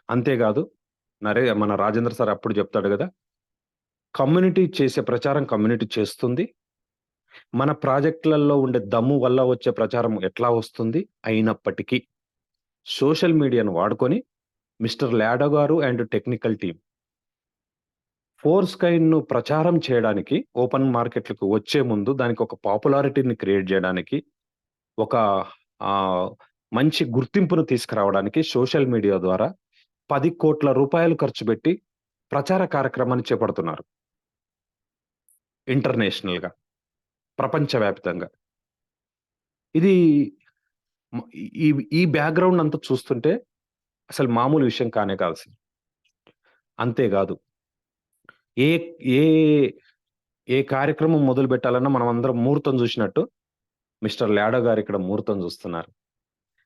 అంతేగాదు మన రాజేంద్ర సార్ అప్పుడు జెప్తాడు గదా! కమ్యూనిటీ చేసే ప్రచారం కమ్యూనిటీ చేస్తుంది. మన ప్రాజెక్ట్‌లలో ఉండే దమ్ము వల్ల వచ్చే ప్రచారం ఎట్లా వస్తుంది? అయినప్పటికీ సోషల్ మీడియాను వాడుకొని మిస్టర్ లాడో గారు అండ్ టెక్నికల్ టీమ్ ఫోర్స్ కాయిన్‌ను ప్రచారం చేయడానికి ఓపెన్ మార్కెట్‌లకు వచ్చే ముందు దానికి ఒక పాపులారిటీని క్రియేట్ జేయడానికి, ఒక ఆహ్, మంచి గుర్తింపును తీసుకురావడానికి సోషల్ మీడియా ద్వారా ₹10,00,00,000 ఖర్చుబెట్టి ప్రచార కార్యక్రమాన్ని చేపడుతున్నారు. ఇంటర్నేషనల్‌గా, ప్రపంచవ్యాప్తంగా. ఇది మ ఈ ఈ బ్యాక్‌గ్రౌండ్ అంతా చూస్తుంటే అసలు మామూలు విషయం కానే కాదసలు. అంతేగాదు ఏ ఏ ఏ కార్యక్రమం మొదలుబెట్టాలన్నా మనమందరం ముహూర్తం జూషినట్టు మిస్టర్ లాడో గారిక్కడ ముహూర్తం జూస్తున్నారు.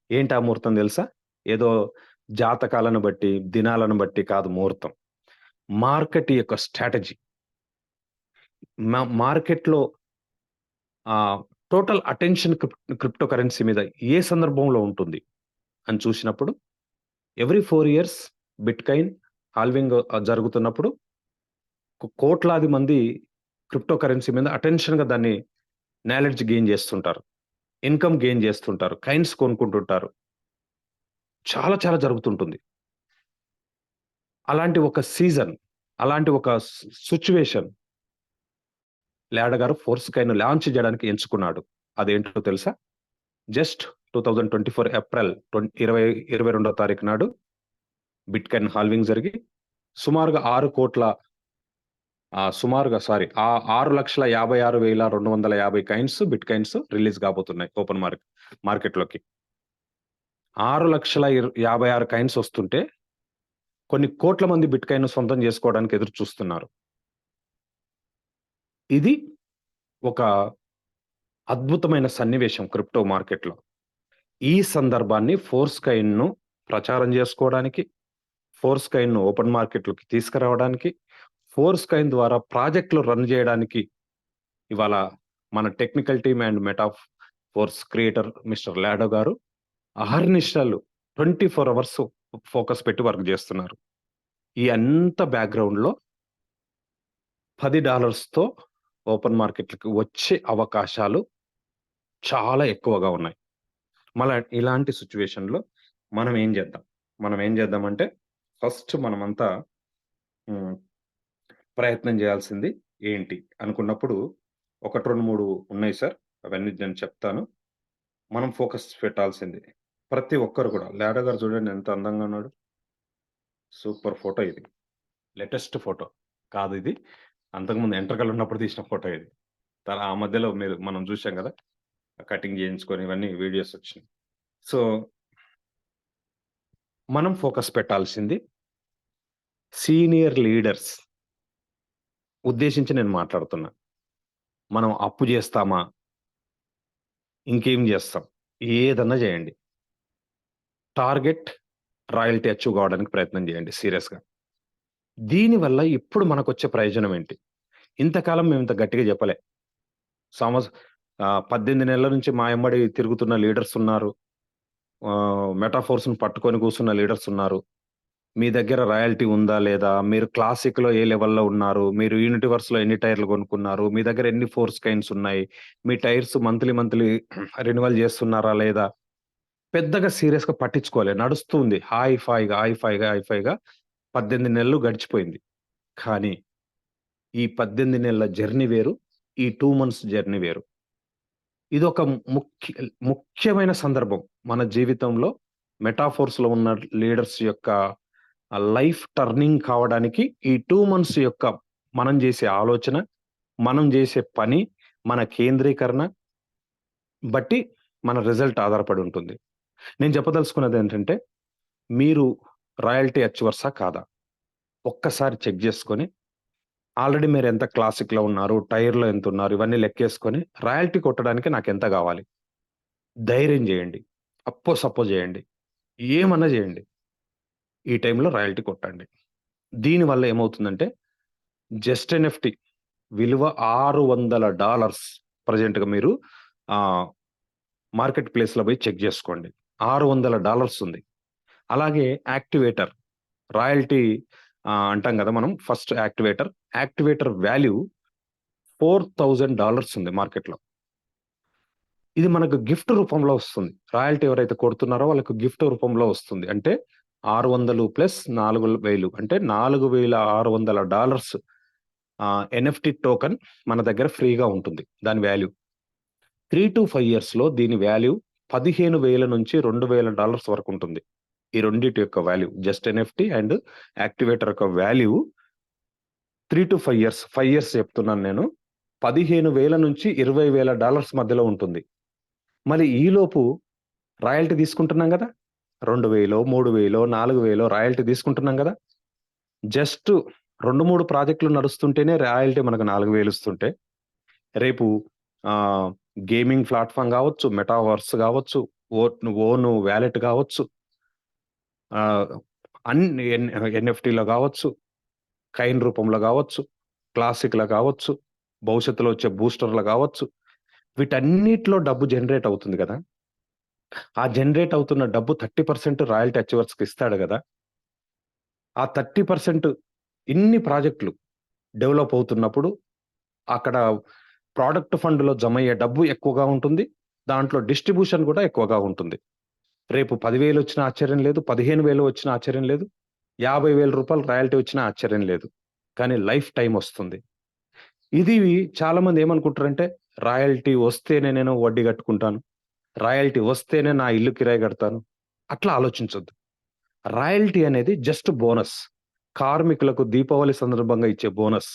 ఏంటా ముహూర్తం దెలుసా? ఏదో జాతకాలను బట్టి, దినాలను బట్టి కాదు ముహూర్తం. మార్కెట్ యొక్క స్ట్రాటజీ. మార్కెట్‌లో ఆహ్, టోటల్ అటెన్షన్ క్రిప్టో కరెన్సీ మీద ఏ సందర్భంలో ఉంటుంది అని చూసినప్పుడు ఎవ్రీ 4 ఇయర్స్ బిట్‌కాయిన్ హాల్వింగ్ జరుగుతున్నప్పుడు కోట్లాది మంది క్రిప్టో కరెన్సీ మీద అటెన్షన్‌గా దాన్ని నాలెడ్జ్ గెయిన్ జేస్తుంటారు. ఇన్‌కమ్ గెయిన్ జేస్తుంటారు. కాయిన్స్ కొనుక్కుంటుంటారు. చాలా చాలా జరుగుతుంటుంది. అలాంటి ఒక సీజన్, అలాంటి ఒక సిట్యుయేషన్ లాడో గారు ఫోర్స్ కాయిన్ లాంచ్ జేయడానికి ఎంచుకున్నాడు. అదేంటో తెలుసా? జస్ట్ 2024 ఏప్రిల్ 22వ తారీఖు నాడు బిట్‌కాయిన్ హాల్వింగ్ జరిగి సుమారుగా 6,00,00,000 సుమారుగా సారీ 6,56,250 కాయిన్స్ బిట్‌కాయిన్స్ రిలీజ్ కాబోతున్నాయి ఓపెన్ మార్కెట్‌లోకి. 6,56,000 కాయిన్స్ వస్తుంటే కొన్ని కోట్ల మంది బిట్‌కాయిన్ సొంతం జేసుకోవడానికి ఎదురు చూస్తున్నారు. ఇది ఒక అద్భుతమైన సన్నివేశం క్రిప్టో మార్కెట్‌లో. ఈ సందర్భాన్ని ఫోర్స్ కాయిన్‌ను ప్రచారం జేసుకోవడానికి, ఫోర్స్ కాయిన్‌ను ఓపెన్ మార్కెట్‌లోకి తీసుకురావడానికి, ఫోర్స్ కాయిన్ ద్వారా ప్రాజెక్ట్‌లు రన్ జేయడానికి ఇవాళ మన technical team and force creator mister లాడో గారు అహర్నిశలు 24 అవర్స్ ఫోకస్ పెట్టి వర్క్ జేస్తున్నారు. ఈ అంత బ్యాక్‌గ్రౌండ్‌లో $10తో ఓపెన్ మార్కెట్‌లకి వచ్చే అవకాశాలు చాలా ఎక్కువగా ఉన్నాయి. ఇలాంటి సిట్యుయేషన్‌లో మనం ఏం చేద్దామంటే ఫస్ట్ మనమంతా హ్మ్. ప్రయత్నం చేయాల్సింది ఏంటి అనుకున్నప్పుడు 1, 2, 3 ఉన్నాయి సార్. అవన్నీ నేను చెప్తాను. మనం ఫోకస్ పెట్టాల్సింది. ప్రతి ఒక్కరు కూడా లాడో గారు చూడండి ఎంత అందంగా ఉన్నాడు. సూపర్ ఫోటో ఇది. లేటెస్ట్ ఫోటో కాదు ఇది. అంతకుముందు ఎంట్రకలు ఉన్నప్పుడు తీసిన ఫోటో ఇది. ఆ మధ్యలో మనం చూసాం గదా! కటింగ్ చేయించుకొని ఇవన్నీ వీడియోస్ వచ్చినాయి. సో, మనం ఫోకస్ పెట్టాల్సింది సీనియర్ లీడర్స్ ఉద్దేశించి నేను మాట్లాడుతున్నా. మనం అప్పు జేస్తామా? ఇంకేం జేస్తాం? ఏదన్నా జేయండి. టార్గెట్ రాయల్టీ అచీవ్ కావడానికి ప్రయత్నం జేయండి సీరియస్‌గా. దీనివల్ల ఇప్పుడు మనకొచ్చే ప్రయోజనం ఏంటి? ఇంతకాలం మేము ఇంత గట్టిగా చెప్పలే. 18 నెలల నుంచి మా ఎమ్మడి తిరుగుతున్న లీడర్స్ ఉన్నారు. మెటాఫోర్స్‌ని పట్టుకొని కూర్చున్న లీడర్స్ ఉన్నారు. మీ దగ్గర రాయల్టీ ఉందా? లేదా? మీరు క్లాసిక్‌లో ఏ లెవెల్‌లో ఉన్నారు? మీరు యూనివర్స్‌లో ఎన్ని టైర్లు కొనుక్కున్నారు? మీ దగ్గర ఎన్ని ఫోర్స్ కైన్స్ ఉన్నాయి? మీ టైర్స్ మంత్లీ రెన్యువల్ చేస్తున్నారా? లేదా? పెద్దగా సీరియస్‌గా పట్టించుకోలే. నడుస్తుంది. హాయిగా 18 నెలలు గడిచిపోయింది. కానీ ఈ 18 నెలల జర్నీ వేరు. ఈ 2 మంత్స్ జర్నీ వేరు. ఇదొక ముఖ్యమైన సందర్భం. మన జీవితంలో మెటాఫోర్స్‌లో ఉన్న లీడర్స్ యొక్క లైఫ్ టర్నింగ్ కావడానికి ఈ 2 మంత్స్ యొక్క మనం జేసే ఆలోచన, మనం జేసే పని, మన కేంద్రీకరణ బట్టి మన రిజల్ట్ ఆధారపడి ఉంటుంది. నేను చెప్పదలుచుకున్నదేంటంటే, మీరు రాయల్టీ అచీవర్సా? కాదా? ఒక్కసారి చెక్ జేసుకొని, ఆల్రెడీ మీరెంత క్లాసిక్‌లో ఉన్నారు, టైర్‌లో ఎంతున్నారు, ఇవన్నీ లెక్కేసుకొని, రాయల్టీ కొట్టడానికి నాకెంత గావాలి? ధైర్యం జేయండి. సప్పో జేయండి. ఏమన్నా జేయండి. ఈ టైంలో రాయల్టీ కొట్టండి. దీనివల్ల ఏమవుతుందంటే, జస్ట్ ఎన్ఎఫ్‌టి విలువ $600 ప్రెజెంట్‌గా మీరు ఆహ్, మార్కెట్ ప్లేస్‌లో పోయి చెక్ జేసుకోండి. $600 ఉంది. అలాగే యాక్టివేటర్ రాయల్టీ అంటాం గదా! మనం ఫస్ట్ యాక్టివేటర్. యాక్టివేటర్ వాల్యూ $4000 ఉంది మార్కెట్‌లో. ఇది మనకు గిఫ్ట్ రూపంలో వస్తుంది. రాయల్టీ ఎవరైతే కొడుతున్నారో వాళ్ళకి గిఫ్ట్ రూపంలో వస్తుంది. అంటే 600 ప్లస్ 4000 అంటే $4600 ఎన్ఎఫ్‌టి టోకెన్ మన దగ్గర ఫ్రీగా ఉంటుంది. దాని వాల్యూ. 3-5 ఇయర్స్‌లో దీని వాల్యూ 15,000 నుంచి $2000 వరకు ఉంటుంది. ఈ రెండిటి యొక్క value. Just NFT and activator యొక్క వాల్యూ 3-5 ఇయర్స్, 5 ఇయర్స్ చెప్తున్నాను నేను. 15,000 నుంచి $20,000 మధ్యలో ఉంటుంది. మరి ఈలోపు రాయల్టీ తీసుకుంటున్నాం గదా! 2,000, 3,000, 4,000 రాయల్టీ తీసుకుంటున్నాం గదా! జస్ట్ 2, 3 ప్రాజెక్టులు నడుస్తుంటేనే రాయల్టీ మనకు 4,000 ఇస్తుంటే, రేపు ఆహ్, గేమింగ్ ప్లాట్‌ఫార్మ్ గావచ్చు, మెటావర్స్ గావచ్చు, ఓన్ వాలెట్ గావచ్చు, ఆహ్, అన్ని ఎన్ఎఫ్‌టీలో గావచ్చు, కైన్ రూపంలో గావచ్చు, క్లాసిక్‌లో గావచ్చు, భవిష్యత్తులో వచ్చే బూస్టర్‌లో గావచ్చు, వీటన్నిటిలో డబ్బు జనరేట్ అవుతుంది గదా! ఆ జనరేట్ అవుతున్న డబ్బు 30% రాయల్టీ అచీవర్స్‌కి ఇస్తాడు గదా! ఆ 30% ఇన్ని ప్రాజెక్టులు డెవలప్ అవుతున్నప్పుడు అక్కడ ప్రొడక్ట్ ఫండ్‌లో జమయ్యే డబ్బు ఎక్కువగా ఉంటుంది. దాంట్లో డిస్ట్రిబ్యూషన్ గూడా ఎక్కువగా ఉంటుంది. రేపు 10,000 వచ్చినా ఆశ్చర్యం లేదు. 15,000 వచ్చినా ఆశ్చర్యం లేదు. రూ. 50,000 రాయల్టీ వచ్చినా ఆశ్చర్యం లేదు. కానీ లైఫ్ టైమ్ వస్తుంది. ఇది చాలామంది ఏమనుకుంటారంటే, రాయల్టీ వస్తేనే నేను వడ్డీ కట్టుకుంటాను. రాయల్టీ వస్తేనే నా ఇల్లు కిరాయి కడతాను. అట్లా ఆలోచించొద్దు. రాయల్టీ అనేది జస్ట్ బోనస్. కార్మికులకు దీపావళి సందర్భంగా ఇచ్చే బోనస్.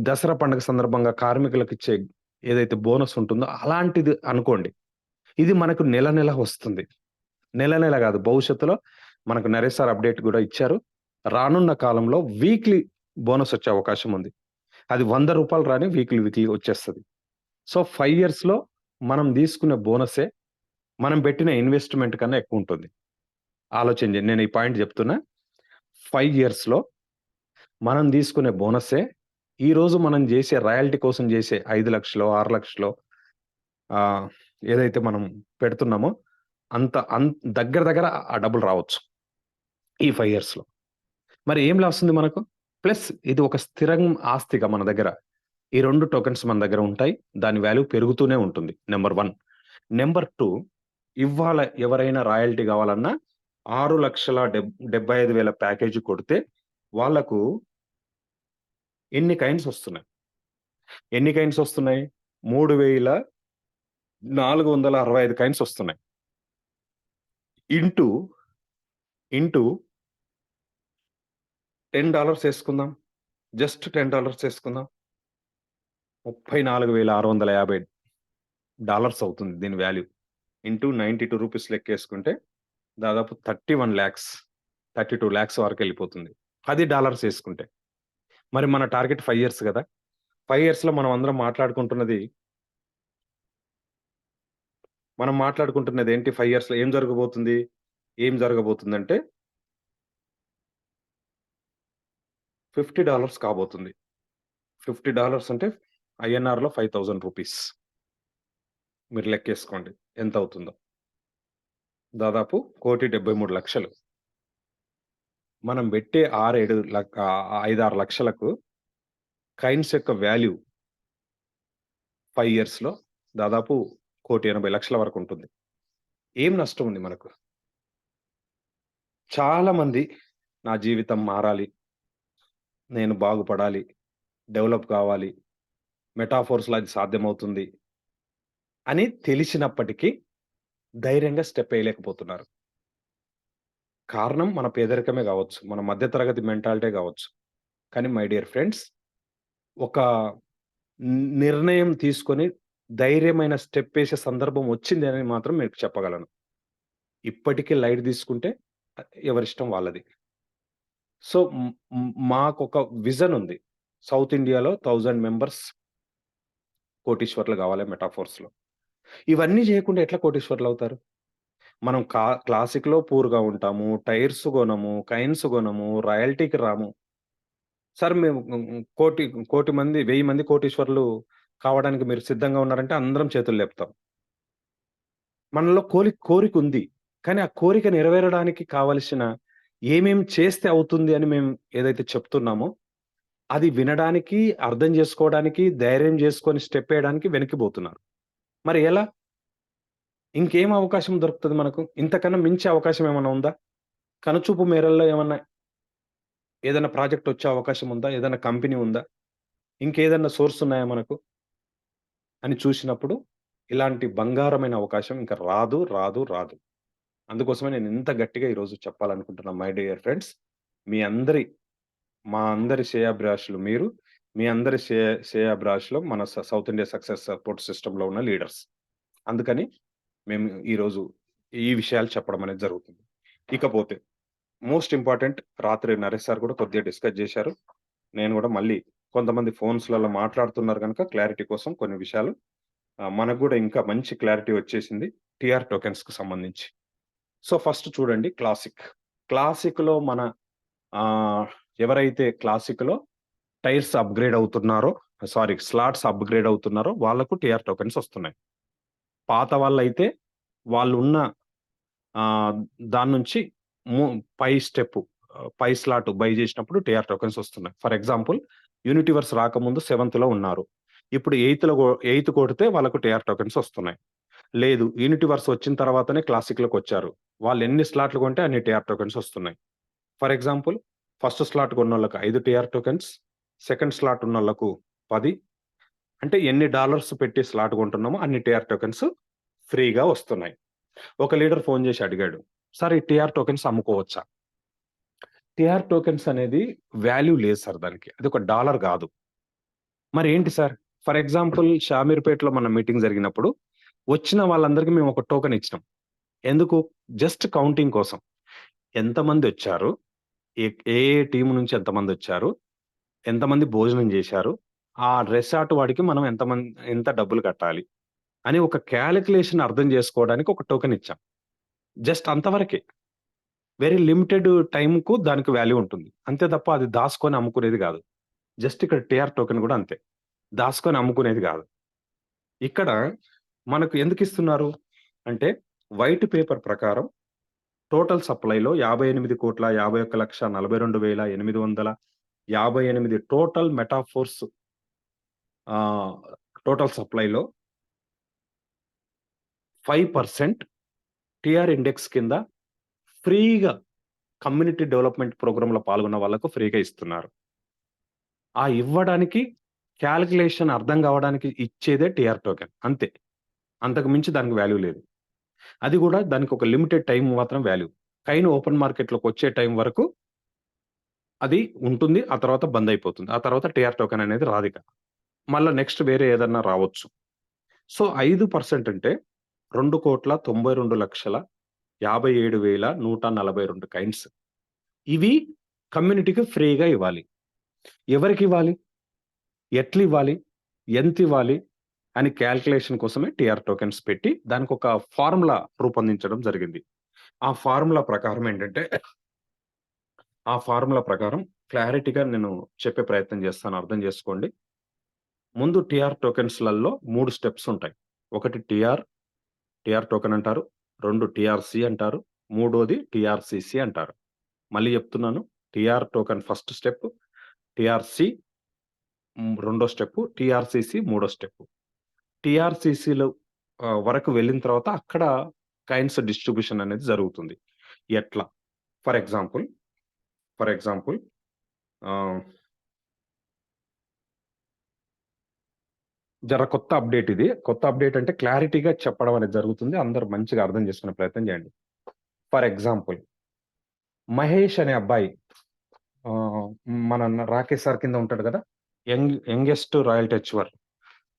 దసరా పండుగ సందర్భంగా కార్మికులకిచ్చే ఏదైతే బోనస్ ఉంటుందో అలాంటిది అనుకోండి. ఇది మనకు నెల నెల వస్తుంది. నెల నెల గాదు. భవిష్యత్తులో మనకు నరేష్ సార్ అప్‌డేట్ గూడా ఇచ్చారు. రానున్న కాలంలో వీక్లీ బోనస్ వచ్చే అవకాశం ఉంది. అది రూ. 100 రాని వీక్లీ వచ్చేస్తది. సో, 5 ఇయర్స్‌లో మనం తీసుకునే బోనసే మనం పెట్టిన ఇన్వెస్ట్‌మెంట్ కన్నా ఎక్కువుంటుంది. ఆలోచించండి. నేను ఈ పాయింట్ జెప్తున్నా. 5 ఇయర్స్‌లో మనం తీసుకునే బోనస్సే ఈరోజు మనం జేసే రాయల్టీ కోసం జేసే 5,00,000 6,00,000 ఆహ్, ఏదైతే మనం పెడుతున్నామో అంత దగ్గర దగ్గర ఆ డబ్బులు రావచ్చు. ఈ 5 ఇయర్స్‌లో. మరి ఏం లాస్తుంది మనకు? ప్లస్ ఇది ఒక స్థిరం ఆస్తిగా మన దగ్గర. ఈ 2 టోకెన్స్ మన దగ్గర ఉంటాయి. దాని వాల్యూ పెరుగుతూనే ఉంటుంది. నంబర్ 1. నంబర్ 2 ఇవాళ ఎవరైనా రాయల్టీ గావాలన్నా 6,75,000 ప్యాకేజ్ కొడితే వాళ్ళకు ఎన్ని కాయిన్స్ వస్తున్నాయి? ఎన్ని కాయిన్స్ వస్తున్నాయి? 3,465 కాయిన్స్ వస్తున్నాయి. Into, into $10 యేసుకుందాం. జస్ట్ $10 యేసుకుందాం. $34,650 అవుతుంది దీని వాల్యూ. ఇంటూ ₹92 లెక్కేసుకుంటే దాదాపు 31,00,000 32,00,000 వరకెళ్ళిపోతుంది. $10 యేసుకుంటే. మరి మన టార్గెట్ 5 ఇయర్స్ గదా! 5 ఇయర్స్‌లో మనం మాట్లాడుకుంటున్నది ఏంటి 5 ఇయర్స్‌లో ఏం జరగబోతుంది? ఏం జరగబోతుందంటే $50 కాబోతుంది. $50 అంటే ఐఎన్ఆర్‌లో 5,000 రూపీస్. మీరు లెక్కేసుకోండి ఎంత అవుతుందో. దాదాపు 1,73,00,000. మనం పెట్టే 5, 6 లక్షలకు కాయిన్స్ యొక్క వాల్యూ 5 ఇయర్స్‌లో దాదాపు 1,80,00,000 వరకు ఉంటుంది. ఏం నష్టం ఉంది మనకు? చాలా మంది నా జీవితం మారాలి, నేను బాగుపడాలి, డెవలప్ కావాలి, మెటాఫోర్స్‌లో అది సాధ్యమవుతుంది అని తెలిసినప్పటికీ ధైర్యంగా స్టెప్ ఎయలేకపోతున్నారు. కారణం మన పేదరికమే గావచ్చు, మన మధ్య తరగతి మెంటాలిటీ గావచ్చు. కానీ మై డియర్ ఫ్రెండ్స్, ఒక నిర్ణయం తీసుకొని ధైర్యమైన స్టెప్ ఏసే సందర్భం వచ్చింది అని మాత్రం మీకు చెప్పగలను. ఇప్పటికి లైట్ తీసుకుంటే ఎవరిష్టం వాళ్ళది. సో, మాకొక విజన్ ఉంది. సౌత్ ఇండియాలో 1000 మెంబర్స్ కోటీశ్వర్లు గావాలి మెటాఫోర్స్‌లో. ఇవన్నీ జేయకుండా ఎట్లా కోటీశ్వర్లవుతారు? మనం క్లాసిక్‌లో పూర్‌గా ఉంటాము. టైర్స్ గొనము, కాయిన్స్ గొనము, రాయల్టీకి రాము. సార్ మేము కోటి మంది, 1000 మంది కోటీశ్వరులు కావడానికి మీరు సిద్ధంగా ఉన్నారంటే అందరం చేతులు లేపుతాం. మనలో కోరికుంది. కానీ ఆ కోరిక నెరవేరడానికి కావలసిన ఏమేం చేస్తే అవుతుంది అని మేము ఏదైతే చెప్తున్నామో, అది వినడానికి, అర్థం జేసుకోవడానికి, ధైర్యం జేసుకొని స్టెప్ ఏయడానికి వెనక్కిబోతున్నారు. మరి ఎలా? ఇంకేం అవకాశం దొరుకుతది మనకు? ఇంతకన్నా మించి అవకాశం ఏమన్నా ఉందా? కనుచూపు మేరల్లో ఏదైనా ప్రాజెక్ట్ వచ్చే అవకాశం ఉందా? ఏదైనా కంపెనీ ఉందా? ఇంకేదన్నా సోర్స్ ఉన్నాయా మనకు? అని చూసినప్పుడు ఇలాంటి బంగారమైన అవకాశం ఇంక రాదు, రాదు, రాదు. అందుకోసమే నేను ఇంత గట్టిగా ఈరోజు చెప్పాలనుకుంటున్నా మై డియర్ ఫ్రెండ్స్. మీ అందరి మా అందరి శ్రేయోభిలాషులు మీరు. మీ అందరి శ్రేయోభిలాషులు మన సౌత్ ఇండియా సక్సెస్ సపోర్ట్ సిస్టమ్‌లో ఉన్న లీడర్స్. అందుకని మేము ఈరోజు ఈ విషయాలు చెప్పడం అనేది జరుగుతుంది. ఇకపోతే మోస్ట్ ఇంపార్టెంట్, రాత్రి నరేష్ సార్ కూడా కొద్దిగా డిస్కస్ జేశారు. నేను గూడా మళ్ళీ కొంతమంది ఫోన్స్‌లలో మాట్లాడుతున్నారు గనుక క్లారిటీ కోసం కొన్ని విషయాలు మనకు గూడా ఇంకా మంచి క్లారిటీ వచ్చేసింది టీఆర్ టోకెన్స్‌కి సంబంధించి. సో, ఫస్ట్ చూడండి క్లాసిక్. క్లాసిక్‌లో మన ఎవరైతే క్లాసిక్‌లో టైర్స్ అప్‌గ్రేడ్ అవుతున్నారో స్లాట్స్ అప్‌గ్రేడ్ అవుతున్నారో వాళ్ళకు టీఆర్ టోకెన్స్ వస్తున్నాయి. పాత వాళ్ళైతే వాళ్ళున్న దాని నుంచి ము పై స్టెప్పు పై స్లాట్ బై జేసినప్పుడు టీఆర్ టోకెన్స్ వస్తున్నాయి. ఫర్ ఎగ్జాంపుల్ యూనిటీవర్స్ రాకముందు 7థ్‌లో ఉన్నారు. ఇప్పుడు 8థ్ కొడితే వాళ్ళకు టీఆర్ టోకెన్స్ వస్తున్నాయి. లేదు, యూనిటీవర్స్ వచ్చిన తర్వాతనే క్లాసిక్‌లోకొచ్చారు. వాళ్ళు ఎన్ని స్లాట్లు కొంటే అన్ని టీఆర్ టోకెన్స్ వస్తున్నాయి. ఫర్ ఎగ్జాంపుల్ ఫస్ట్ స్లాట్ కొన్నోళ్ళకి 5 టీఆర్ టోకెన్స్, సెకండ్ స్లాట్ ఉన్నోళ్ళకు 10. అంటే ఎన్ని డాలర్స్ పెట్టి స్లాట్ కొంటున్నామో అన్ని టీఆర్ టోకెన్స్ ఫ్రీగా వస్తున్నాయి. ఒక లీడర్ ఫోన్ చేసి అడిగాడు, "సార్ ఈ టీఆర్ టోకెన్స్ అమ్ముకోవచ్చా?" టీఆర్ టోకెన్స్ అనేది వాల్యూ లేదు సార్ దానికి. అది ఒక డాలర్ గాదు. మరేంటి సార్? ఫర్ ఎగ్జాంపుల్ షామీర్‌పేటలో మన మీటింగ్ జరిగినప్పుడు వచ్చిన వాళ్ళందరికి మేము ఒక టోకెన్ ఇచ్చినాం. ఎందుకు? జస్ట్ కౌంటింగ్ కోసం. ఎంతమందొచ్చారు? ఏ ఏ టీమ్ నుంచి ఎంతమందొచ్చారు? ఎంతమంది భోజనం జేశారు? ఆ రిసార్ట్ వాడికి మనం ఎంత డబ్బులు కట్టాలి? అని ఒక కాలిక్యులేషన్ అర్థం జేసుకోవడానికి ఒక టోకెన్ ఇచ్చాం. జస్ట్ అంతవరకే. వెరీ లిమిటెడ్ టైమ్‌కు దానికి వాల్యూ ఉంటుంది. అంతే తప్ప అది దాసుకొని అమ్ముకునేది గాదు. జస్ట్ ఇక్కడ టీఆర్ టోకెన్ గూడా అంతే. దాసుకొని అమ్ముకునేది గాదు. ఇక్కడ మనకు ఎందుకిస్తున్నారు? అంటే వైట్ పేపర్ ప్రకారం టోటల్ సప్లైలో 58,51,42,858 టోటల్ మెటాఫోర్స్ టోటల్ సప్లైలో 5% టీఆర్ ఇండెక్స్ కింద ఫ్రీగా కమ్యూనిటీ డెవలప్‌మెంట్ ప్రోగ్రామ్‌లో పాల్గొన్న వాళ్ళకు ఫ్రీగా ఇస్తున్నారు. ఆ ఇవ్వడానికి కాలిక్యులేషన్ అర్థం కావడానికి ఇచ్చేదే టీఆర్ టోకెన్ అంతే. అంతకు మించి దానికి వాల్యూ లేదు. అది గూడా దానికి ఒక లిమిటెడ్ టైమ్ మాత్రం వాల్యూ. కాయిన్ ఓపెన్ మార్కెట్‌లోకొచ్చే టైం వరకు అది ఉంటుంది. ఆ తర్వాత బంద్ అయిపోతుంది. ఆ తర్వాత టీఆర్ టోకెన్ అనేది రాదిక. మళ్ళా నెక్స్ట్ వేరే ఏదన్నా రావచ్చు. సో, 5% అంటే 2,92,57,142 కాయిన్స్. ఇవి కమ్యూనిటీకి ఫ్రీగా ఇవ్వాలి. ఎవరికివ్వాలి? ఎట్లివ్వాలి? ఎంతివ్వాలి? అని కాలిక్యులేషన్ కోసమే టీఆర్ టోకెన్స్ పెట్టి దానికొక ఫార్ములా రూపొందించడం జరిగింది. ఆ ఫార్ములా ప్రకారం ఏంటంటే, ఆ ఫార్ములా ప్రకారం క్లారిటీగా నేను చెప్పే ప్రయత్నం చేస్తాను, అర్థం చేసుకోండి. ముందు టీఆర్ టోకెన్స్‌లలో 3 స్టెప్స్ ఉంటాయి. ఒకటి టీఆర్ టోకెన్ అంటారు. 2 టీఆర్‌సీ అంటారు. మూడోది టీఆర్‌సీసీ అంటారు. మళ్ళీ చెప్తున్నాను. TR token first step, TRC రెండో స్టెప్, టీఆర్‌సీసీ మూడో స్టెప్. టీఆర్‌సీసీలో వరకు వెళ్ళిన తర్వాత అక్కడ కాయిన్స్ డిస్ట్రిబ్యూషన్ అనేది జరుగుతుంది. ఎట్లా? ఫర్ ఎగ్జాంపుల్ ఆహ్, జర కొత్త అప్డేట్ ఇది. కొత్త అప్డేట్ అంటే క్లారిటీగా చెప్పడం అనేది జరుగుతుంది. అందరూ మంచిగా అర్థం చేసుకునే ప్రయత్నం చేయండి. ఫర్ ఎగ్జాంపుల్ మహేష్ అనే అబ్బాయి ఆహ్, మన రాకేష్ సార్ కింద ఉంటాడు కదా! Youngest royalty achiever.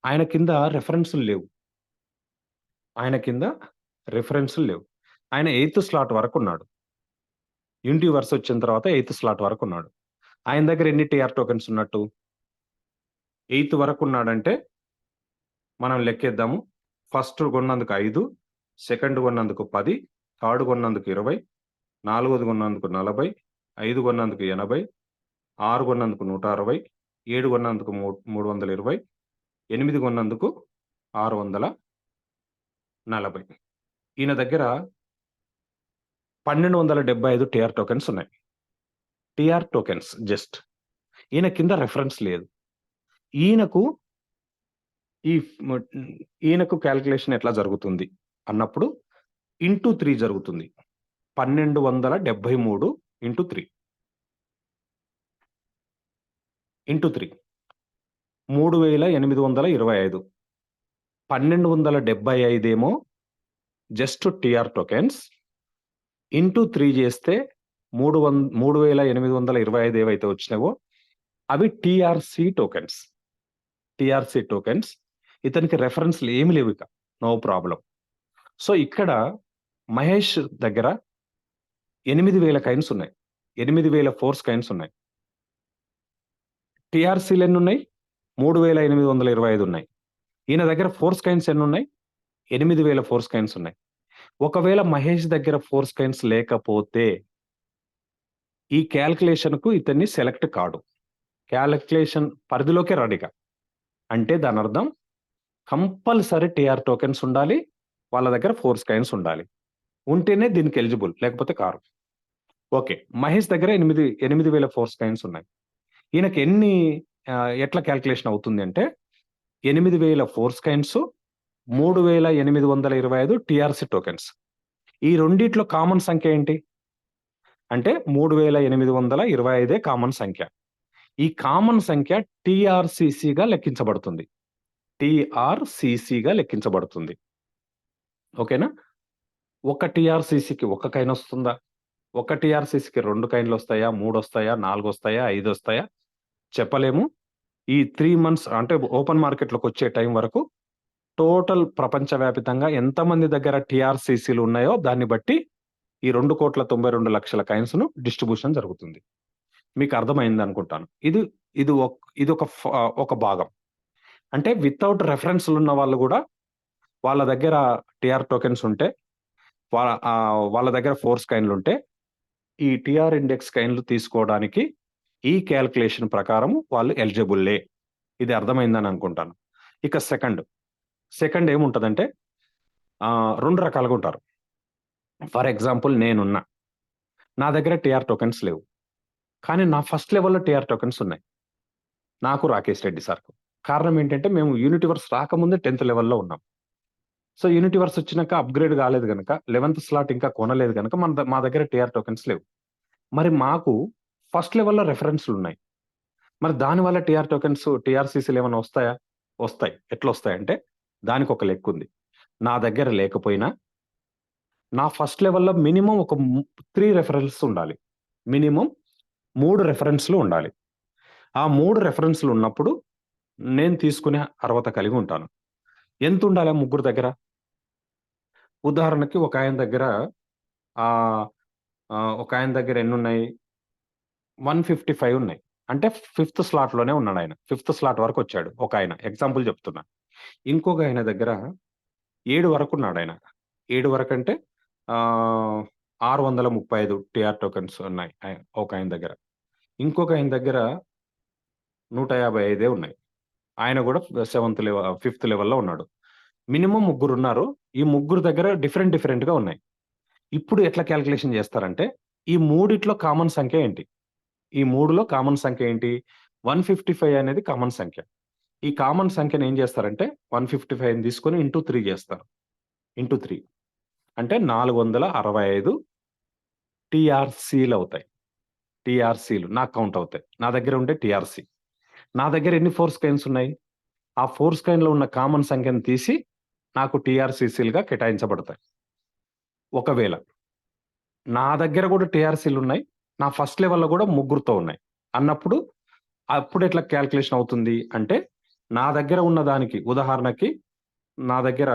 ఆయన కింద రిఫరెన్స్‌లు లేవు. ఆయన కింద రిఫరెన్స్‌లు లేవు. ఆయన 8థ్ స్లాట్ వరకున్నాడు. యూనివర్స్ వచ్చిన తర్వాత 8థ్ స్లాట్ వరకున్నాడు. ఆయన దగ్గర ఎన్ని టీఆర్ టోకెన్స్ ఉన్నట్టు? 8థ్ వరకున్నాడంటే మనం లెక్కేద్దాము. ఫస్ట్ కొన్నందుకు 5, సెకండ్ కొన్నందుకు 10, థర్డ్ కొన్నందుకు 20, నాలుగోది కొన్నందుకు 40, 5 కొన్నందుకు 80, 6 కొన్నందుకు 160, 7 కొన్నందుకు 320, 8 కొన్నందుకు 640. ఈయన దగ్గర 1275 టీఆర్ టోకెన్స్ ఉన్నాయి. TR tokens just. ఈయన కింద రిఫరెన్స్ లేదు. ఈయనకు ఈ మ్ ఈయనకు కాలిక్యులేషన్ ఎట్లా జరుగుతుంది అన్నప్పుడు ఇంటూ 3 జరుగుతుంది. 1273 ఇంటూ 3. ఇంటూ 3. 3825. 1275 ఏమో జస్ట్ టీఆర్ టోకెన్స్. ఇంటూ 3 చేస్తే 3825 ఏవైతే వచ్చినావో అవి టీఆర్‌సీ టోకెన్స్. TRC tokens. ఇతనికి రెఫరెన్స్‌లు ఏమి లేవు ఇక. No problem. సో, ఇక్కడ మహేష్ దగ్గర 8000 కాయిన్స్ ఉన్నాయి. 8000 ఫోర్స్ కాయిన్స్ ఉన్నాయి. టీఆర్‌సీలు ఎన్నున్నాయి? 3825 ఉన్నాయి. ఈయన దగ్గర ఫోర్స్ కాయిన్స్ ఎన్నున్నాయి? 8000 ఫోర్స్ కాయిన్స్ ఉన్నాయి. ఒకవేళ మహేష్ దగ్గర ఫోర్స్ కాయిన్స్ లేకపోతే ఈ కాలిక్యులేషన్‌కు ఇతన్ని సెలెక్ట్ కాడు. కాలిక్యులేషన్ పరిధిలోకే రాడిక. అంటే దానర్థం కంపల్సరీ టీఆర్ టోకెన్స్ ఉండాలి. వాళ్ళ దగ్గర ఫోర్స్ కాయిన్స్ ఉండాలి. ఉంటేనే దీనికి ఎలిజిబుల్. లేకపోతే కారు. ఓకే. మహేష్ దగ్గర 8000 ఫోర్స్ కాయిన్స్ ఉన్నాయి. ఈయనకి ఎట్లా కాలిక్యులేషన్ అవుతుంది అంటే 8000 ఫోర్స్ కాయిన్స్, 3825 టీఆర్‌సీ టోకెన్స్. ఈ రెండిట్లో కామన్ సంఖ్య ఏంటి? అంటే 3825 కామన్ సంఖ్య. ఈ కామన్ సంఖ్య టీఆర్‌సీసీగా లెక్కించబడుతుంది. టీఆర్‌సీసీగా లెక్కించబడుతుంది. ఓకేనా? ఒక టీఆర్‌సీసీకి ఒక కాయిన్ వస్తుందా? ఒక టీఆర్‌సీసీకి 2 కాయిన్‌లొస్తాయా? 3 వస్తాయా? 4 వస్తాయా? 5 వస్తాయా? చెప్పలేము. ఈ 3 మంత్స్ అంటే ఓపెన్ మార్కెట్‌లోకొచ్చే టైం వరకు టోటల్ ప్రపంచవ్యాపితంగా ఎంతమంది దగ్గర టీఆర్‌సీసీలు ఉన్నాయో దాన్ని బట్టి ఈ 2,92,00,000 కాయిన్స్‌ను డిస్ట్రిబ్యూషన్ జరుగుతుంది. మీకు అర్థమైందనుకుంటాను. ఇది ఒక భాగం. అంటే వితౌట్ రెఫరెన్స్‌లు ఉన్న వాళ్ళు గూడా వాళ్ళ దగ్గర టీఆర్ టోకెన్స్ ఉంటే వాళ్ళ దగ్గర ఫోర్స్ కాయిన్‌లుంటే ఈ టీఆర్ ఇండెక్స్ కాయిన్‌లు తీసుకోవడానికి ఈ కాలిక్యులేషన్ ప్రకారం వాళ్ళు ఎలిజిబుల్లే. ఇది అర్థమైందని అనుకుంటాను. ఇక సెకండ్ ఏముంటదంటే 2 రకాలుగా ఉంటారు. ఫర్ ఎగ్జాంపుల్ నేనున్నా. నా దగ్గర టీఆర్ టోకెన్స్ లేవు. కానీ నా ఫస్ట్ లెవెల్‌లో టీఆర్ టోకెన్స్ ఉన్నాయి. నాకు, రాకేష్ రెడ్డి సార్‌కు. కారణం ఏంటంటే మేము యూనివర్స్ రాకముందే 10థ్ లెవెల్‌లో ఉన్నాం. సో, యూనివర్స్ వచ్చినాక అప్‌గ్రేడ్ కాలేదు గనక 11థ్ స్లాట్ ఇంకా కొనలేదు గనక మా దగ్గర టీఆర్ టోకెన్స్ లేవు. మరి మాకు ఫస్ట్ లెవెల్‌లో రిఫరెన్స్‌లున్నాయి. మరి దానివల్ల టీఆర్ టోకెన్స్, టీఆర్‌సీసీలు ఏమైనా వస్తాయా? వస్తాయి. ఎట్లొస్తాయంటే దానికొక లెక్కుంది. నా దగ్గర లేకపోయినా నా ఫస్ట్ లెవెల్‌లో మినిమమ్ ఒక 3 రెఫరెన్స్ ఉండాలి. మినిమమ్ 3 రెఫరెన్స్‌లు ఉండాలి. ఆ 3 రెఫరెన్స్‌లు ఉన్నప్పుడు నేను తీసుకునే అర్హత కలిగి ఉంటాను. ఎంతుండాలి ఆ ముగ్గురు దగ్గర? ఉదాహరణకి ఒకాయన దగ్గర ఆహ్, ఒకాయన దగ్గర ఎన్నున్నాయి? 155 ఉన్నాయి. అంటే ఫిఫ్త్ స్లాట్‌లోనే ఉన్నాడాయన. ఫిఫ్త్ స్లాట్ వరకొచ్చాడు ఒకాయన. ఎగ్జాంపుల్ చెప్తున్నా. ఇంకొక ఆయన దగ్గర 7 వరకున్నాడాయన. 7 వరకంటే ఆహ్, 635 టీఆర్ టోకెన్స్ ఉన్నాయి ఒకాయన దగ్గర. ఇంకొక ఆయన దగ్గర 155 ఉన్నాయి. ఆయన కూడా ఫిఫ్త్ లెవెల్‌లో ఉన్నాడు. మినిమమ్ ముగ్గురున్నారు. ఈ ముగ్గురు దగ్గర డిఫరెంట్‌గా ఉన్నాయి. ఇప్పుడు ఎట్లా కాలిక్యులేషన్ చేస్తారంటే, ఈ మూడిట్లో కామన్ సంఖ్య ఏంటి? ఈ 3లో కామన్ సంఖ్య ఏంటి? 155 అనేది కామన్ సంఖ్య. ఈ కామన్ సంఖ్యను ఏం చేస్తారంటే 155ని తీసుకొని ఇంటూ 3 చేస్తారు. ఇంటూ 3 అంటే 465 టీఆర్‌సీలవుతాయి. టీఆర్‌సీలు నాకు కౌంట్ అవుతాయి. నా దగ్గర ఉండే టీఆర్‌సీ. నా దగ్గర ఎన్ని ఫోర్స్ కాయిన్స్ ఉన్నాయి? ఆ ఫోర్స్ కాయిన్‌లో ఉన్న కామన్ సంఖ్యను తీసి నాకు టీఆర్‌సీసీలుగా కేటాయించబడతాయి. ఒకవేళ నా దగ్గర కూడా టీఆర్‌సీలున్నాయి. నా ఫస్ట్ లెవెల్‌లో కూడా ముగ్గురితో ఉన్నాయి. అన్నప్పుడు అప్పుడెట్లా కాలిక్యులేషన్ అవుతుంది అంటే, నా దగ్గర ఉన్న దానికి ఉదాహరణకి నా దగ్గర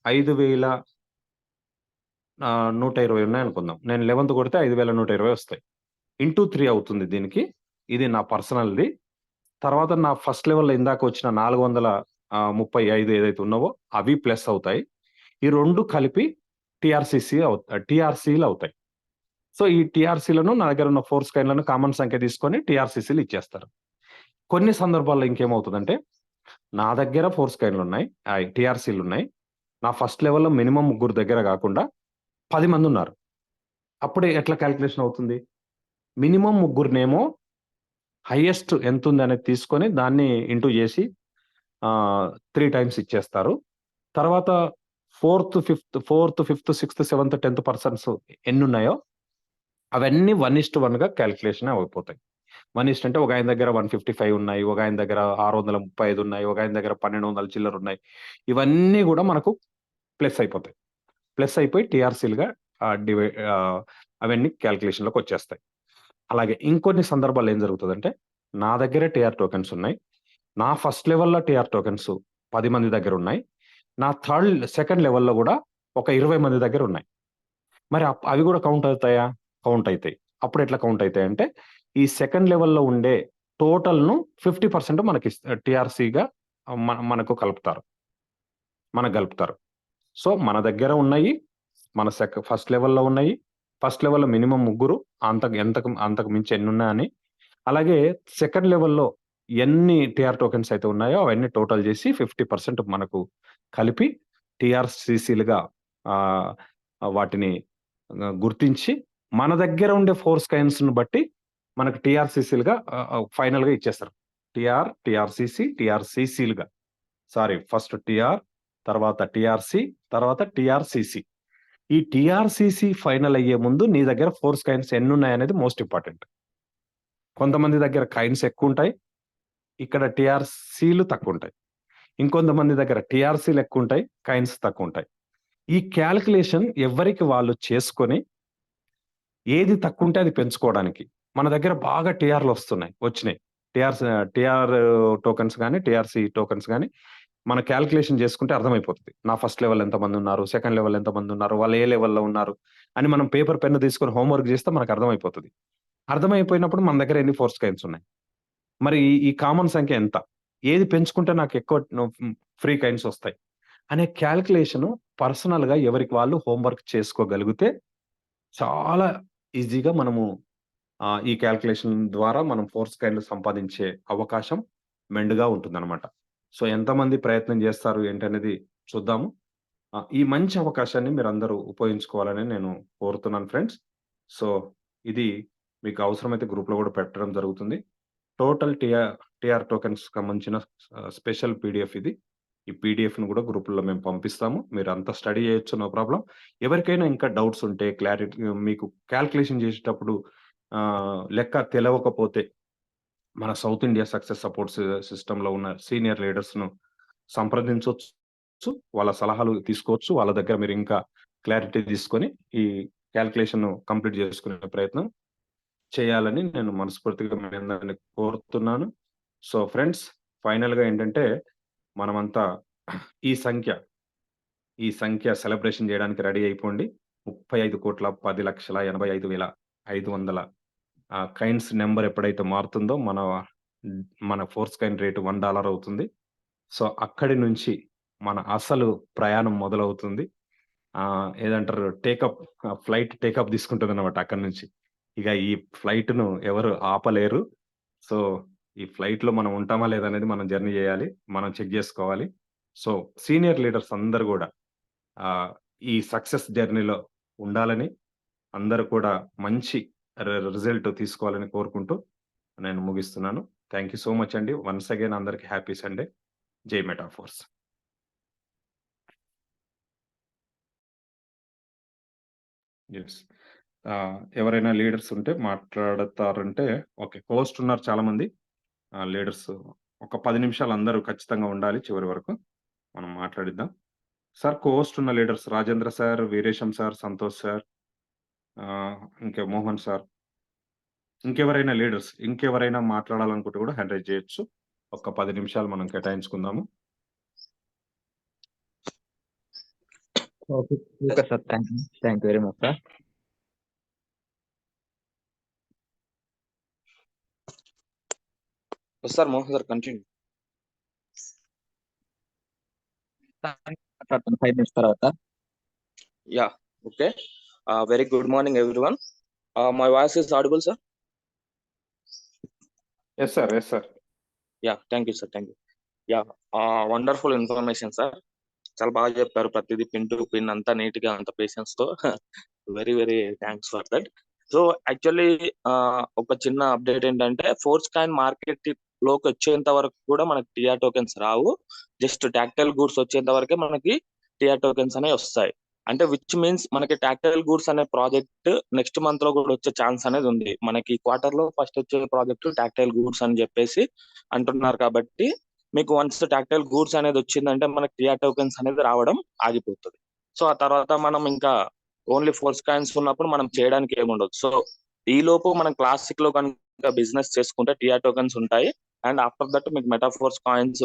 5,120 ఉన్నాయనుకుందాం. నేను 11థ్ కొడితే 5,120 వస్తాయి. ఇంటూ 3 అవుతుంది దీనికి. ఇది నా పర్సనల్‌ది. తర్వాత నా ఫస్ట్ లెవెల్‌లో ఇందాక వచ్చిన 435 ఏదైతే ఉన్నావో అవి ప్లస్ అవుతాయి. ఈ 2 కలిపి టీఆర్‌సీలవుతాయి. సో, ఈ టీఆర్‌సీలను నా దగ్గర ఉన్న ఫోర్స్ కాయిన్‌లను కామన్ సంఖ్య తీసుకొని టీఆర్‌సీసీలు ఇచ్చేస్తారు. కొన్ని సందర్భాల్లో ఇంకేమవుతదంటే, నా దగ్గర ఫోర్స్ కాయిన్‌లున్నాయి. టీఆర్‌సీలున్నాయి. నా ఫస్ట్ లెవెల్‌లో మినిమమ్ ముగ్గురు దగ్గర గాకుండా 10 మందున్నారు. అప్పుడు ఎట్లా కాలిక్యులేషన్ అవుతుంది? మినిమమ్ ముగ్గురినేమో హైయెస్ట్ ఎంతుందనేది తీసుకొని దాన్ని ఇంటూ జేసి 3 టైమ్స్ ఇచ్చేస్తారు. తర్వాత ఫోర్త్, ఫిఫ్త్, సిక్స్త్, సెవెంత్, 10థ్ పర్సన్స్ ఎన్నున్నాయో అవన్నీ 1:1గా కాలిక్యులేషన్ అయిపోతాయి. 1 అంటే ఒకాయన దగ్గర 155 ఉన్నాయి. ఒకాయన దగ్గర 635 ఉన్నాయి. ఒకాయన దగ్గర 1200 చిల్లరున్నాయి. ఇవన్నీ గూడా మనకు ప్లస్ అయిపోతాయి. ప్లస్ అయిపోయి టీఆర్‌సీలుగా అవన్నీ కాలిక్యులేషన్‌లోకొచ్చేస్తాయి. అలాగే ఇంకొన్ని సందర్భాల్లో ఏం జరుగుతదంటే, నా దగ్గరే టీఆర్ టోకెన్స్ ఉన్నాయి. నా ఫస్ట్ లెవెల్‌లో టీఆర్ టోకెన్స్ 10 మంది దగ్గరున్నాయి. నా సెకండ్ లెవెల్‌లో గూడా ఒక 20 మంది దగ్గరున్నాయి. మరి అవి గూడా కౌంట్ అవుతాయా? కౌంట్ అయితాయి. అప్పుడెట్లా కౌంట్ అయితాయంటే, ఈ సెకండ్ లెవెల్‌లో ఉండే టోటల్‌ను 50% టీఆర్‌సీగా మనకు కలుపుతారు. మనకు గలుపుతారు. సో, మన దగ్గర ఉన్నాయి. మన ఫస్ట్ లెవెల్‌లో ఉన్నాయి. ఫస్ట్ లెవెల్‌లో మినిమమ్ ముగ్గురు. అంతకు మించి ఎన్నున్నాయని. అలాగే సెకండ్ లెవెల్‌లో ఎన్ని టీఆర్ టోకెన్స్ అయితే ఉన్నాయో అవన్నీ టోటల్ చేసి 50% మనకు కలిపి టీఆర్‌సీసీలుగా ఆహ్, వాటిని గుర్తించి మన దగ్గర ఉండే ఫోర్స్ కాయిన్స్‌ని బట్టి మనకు టీఆర్‌సీసీలుగా ఫైనల్‌గా ఇచ్చేస్తారు. టీఆర్‌సీసీలుగా. సారీ ఫస్ట్ టీఆర్, తర్వాత టీఆర్‌సీ, తర్వాత టీఆర్‌సీసీ. ఈ టీఆర్‌సీసీ ఫైనల్ అయ్యే ముందు నీ దగ్గర ఫోర్స్ కాయిన్స్ ఎన్నున్నాయనేది మోస్ట్ ఇంపార్టెంట్. కొంతమంది దగ్గర కాయిన్స్ ఎక్కువుంటాయి. ఇక్కడ టీఆర్‌సీలు తక్కువుంటాయి. ఇంకొంతమంది దగ్గర టీఆర్‌సీలు ఎక్కువుంటాయి. కాయిన్స్ తక్కువుంటాయి. ఈ కాలిక్యులేషన్ ఎవ్వరికి వాళ్ళు చేసుకొని ఏది తక్కువుంటే అది పెంచుకోవడానికి. మన దగ్గర బాగా వచ్చినాయి. టీఆర్ టోకెన్స్ గాని, టీఆర్‌సీ టోకెన్స్ గాని మన కాలిక్యులేషన్ చేసుకుంటే అర్థమైపోతది. నా ఫస్ట్ లెవెల్ ఎంతమందున్నారు, సెకండ్ లెవెల్ ఎంతమందున్నారు, వాళ్ళు ఏ లెవెల్‌లో ఉన్నారు అని మనం పేపర్, పెన్ తీసుకొని హోంవర్క్ చేస్తే మనకు అర్థమైపోతది. అర్థమైపోయినప్పుడు మన దగ్గర ఎన్ని ఫోర్స్ కాయిన్స్ ఉన్నాయి. మరి ఈ కామన్ సంఖ్య ఎంత? ఏది పెంచుకుంటే నాకు ఎక్కువ ఫ్రీ కాయిన్స్ వస్తాయి. అనే కాలిక్యులేషను పర్సనల్‌గా ఎవరికి వాళ్ళు హోంవర్క్ చేసుకోగలిగితే చాలా ఈజీగా మనము ఈ కాలిక్యులేషన్ ద్వారా మనం ఫోర్స్ కాయిన్‌లు సంపాదించే అవకాశం మెండుగా ఉంటుందనమాట. సో, ఎంతమంది ప్రయత్నం చేస్తారు ఏంటనేది చూద్దాము. ఈ మంచి అవకాశాన్ని మీరందరూ ఉపయోగించుకోవాలని నేను కోరుతున్నాను ఫ్రెండ్స్. సో, ఇది మీకు అవసరమైతే గ్రూప్‌లో కూడా పెట్టడం జరుగుతుంది. టోటల్ టీఆర్ టోకెన్స్‌కి సంబంధించిన స్పెషల్ పీడీఎఫ్ ఇది. ఈ పీడీఎఫ్‌ని కూడా గ్రూపుల్లో మేము పంపిస్తాము. మీరంతా స్టడీ చేయొచ్చు నో ప్రాబ్లమ్. ఎవరికైనా ఇంకా డౌట్స్ ఉంటే మీకు కాలిక్యులేషన్ చేసేటప్పుడు లెక్క తెలవకపోతే మన సౌత్ ఇండియా సక్సెస్ సపోర్ట్ సిస్టమ్‌లో ఉన్న సీనియర్ లీడర్స్‌ను సంప్రదించొచ్చు. వాళ్ళ సలహాలు తీసుకోవచ్చు. వాళ్ళ దగ్గర మీరు ఇంకా క్లారిటీ తీసుకొని ఈ కాలిక్యులేషన్‌ను కంప్లీట్ చేసుకునే ప్రయత్నం చేయాలని నేను మనస్ఫూర్తిగా మీ అందరిని కోరుతున్నాను. సో, ఫ్రెండ్స్ ఫైనల్‌గా ఏంటంటే మనమంతా ఈ సంఖ్య, ఈ సంఖ్య సెలబ్రేషన్ చేయడానికి రెడీ అయిపోండి. 35,10,85,500 కైన్స్ నంబర్ ఎప్పుడైతే మారుతుందో మన ఫోర్స్ కాయిన్ రేట్ $1 అవుతుంది. సో, అక్కడి నుంచి మన అసలు ప్రయాణం మొదలవుతుంది. ఏదంటారు ఫ్లైట్ టేకప్ తీసుకుంటుందన్నమాట అక్కడి నుంచి. ఇక ఈ ఫ్లైట్‌ను ఎవరు ఆపలేరు. సో, ఈ ఫ్లైట్‌లో మనం ఉంటామా లేదా అనేది మనం జర్నీ చేయాలి. మనం చెక్ చేసుకోవాలి. సో, సీనియర్ లీడర్స్ అందరూ గూడా ఆహ్, ఈ సక్సెస్ జర్నీలో ఉండాలని, అందరూ కూడా మంచి రిజల్ట్ తీసుకోవాలని కోరుకుంటూ నేను ముగిస్తున్నాను. థాంక్ యూ సో మచ్ అండి. వన్స్ అగైన్ అందరికి హ్యాపీ సండే. జై మెటాఫోర్స్. యెస్. ఎవరైనా లీడర్స్ ఉంటే మాట్లాడతారంటే ఓకే. హోస్ట్ ఉన్నారు చాలామంది. లీడర్స్ ఒక 10 నిమిషాలు అందరూ ఖచ్చితంగా ఉండాలి చివరి వరకు. మనం మాట్లాడిద్దాం. సార్ హోస్ట్ ఉన్న leaders Rajendra sir, Veeresham sir, Santosh sir, ఇంకా మోహన్ సార్, ఇంకెవరైనా మాట్లాడాలనుకుంటే కూడా హ్యాండ్ రైజ్ చేయొచ్చు. ఒక 10 నిమిషాలు మనం కేటాయించుకుందాము. Okay. Okay sir. Thank you very much sir. Sir Mohan sir continue. మాట్లాడతాను 5 మినిట్స్ తర్వాత. Yeah okay. Very good morning everyone. My voice is audible sir? Yes sir. Yes sir. Yeah thank you sir. Thank you. Yeah wonderful information sir. చాలా బాగా చెప్పారు. ప్రతిదీ pin to pin అంతా neat గా అంత patience తో. Very very thanks for that. So actually ఒక చిన్న అప్డేట్ ఏంటంటే ఫోర్స్ కాయిన్ మార్కెట్ లోకి వచ్చేంత వరకు కూడా మనకి టిఆర్ టోకెన్స్ రావు. జస్ట్ టాక్టైల్ గూడ్స్ వచ్చేంత వరకే మనకి టిఆర్ టోకెన్స్ అనేవి వస్తాయి. అంటే విచ్ మీన్స్ మనకి టాక్టైల్ గూడ్స్ అనే ప్రాజెక్ట్ నెక్స్ట్ మంత్ లో కూడా వచ్చే ఛాన్స్ అనేది ఉంది. మనకి క్వార్టర్ లో ఫస్ట్ వచ్చే ప్రాజెక్ట్ టాక్టైల్ గూడ్స్ అని చెప్పేసి అంటున్నారు. కాబట్టి మీకు వన్స్ టాక్టైల్ గూడ్స్ అనేది వచ్చిందంటే మనకి టిఆర్ టోకెన్స్ అనేది రావడం ఆగిపోతుంది. సో ఆ తర్వాత మనం ఇంకా ఓన్లీ ఫోర్స్ కాయిన్స్ ఉన్నప్పుడు మనం చేయడానికి ఏముండదు. సో ఈ లోపు మనం క్లాసిక్ లో కనుక బిజినెస్ చేసుకుంటే టిఆర్ టోకెన్స్ ఉంటాయి. అండ్ ఆఫ్టర్ దట్ మీకు metaphors coins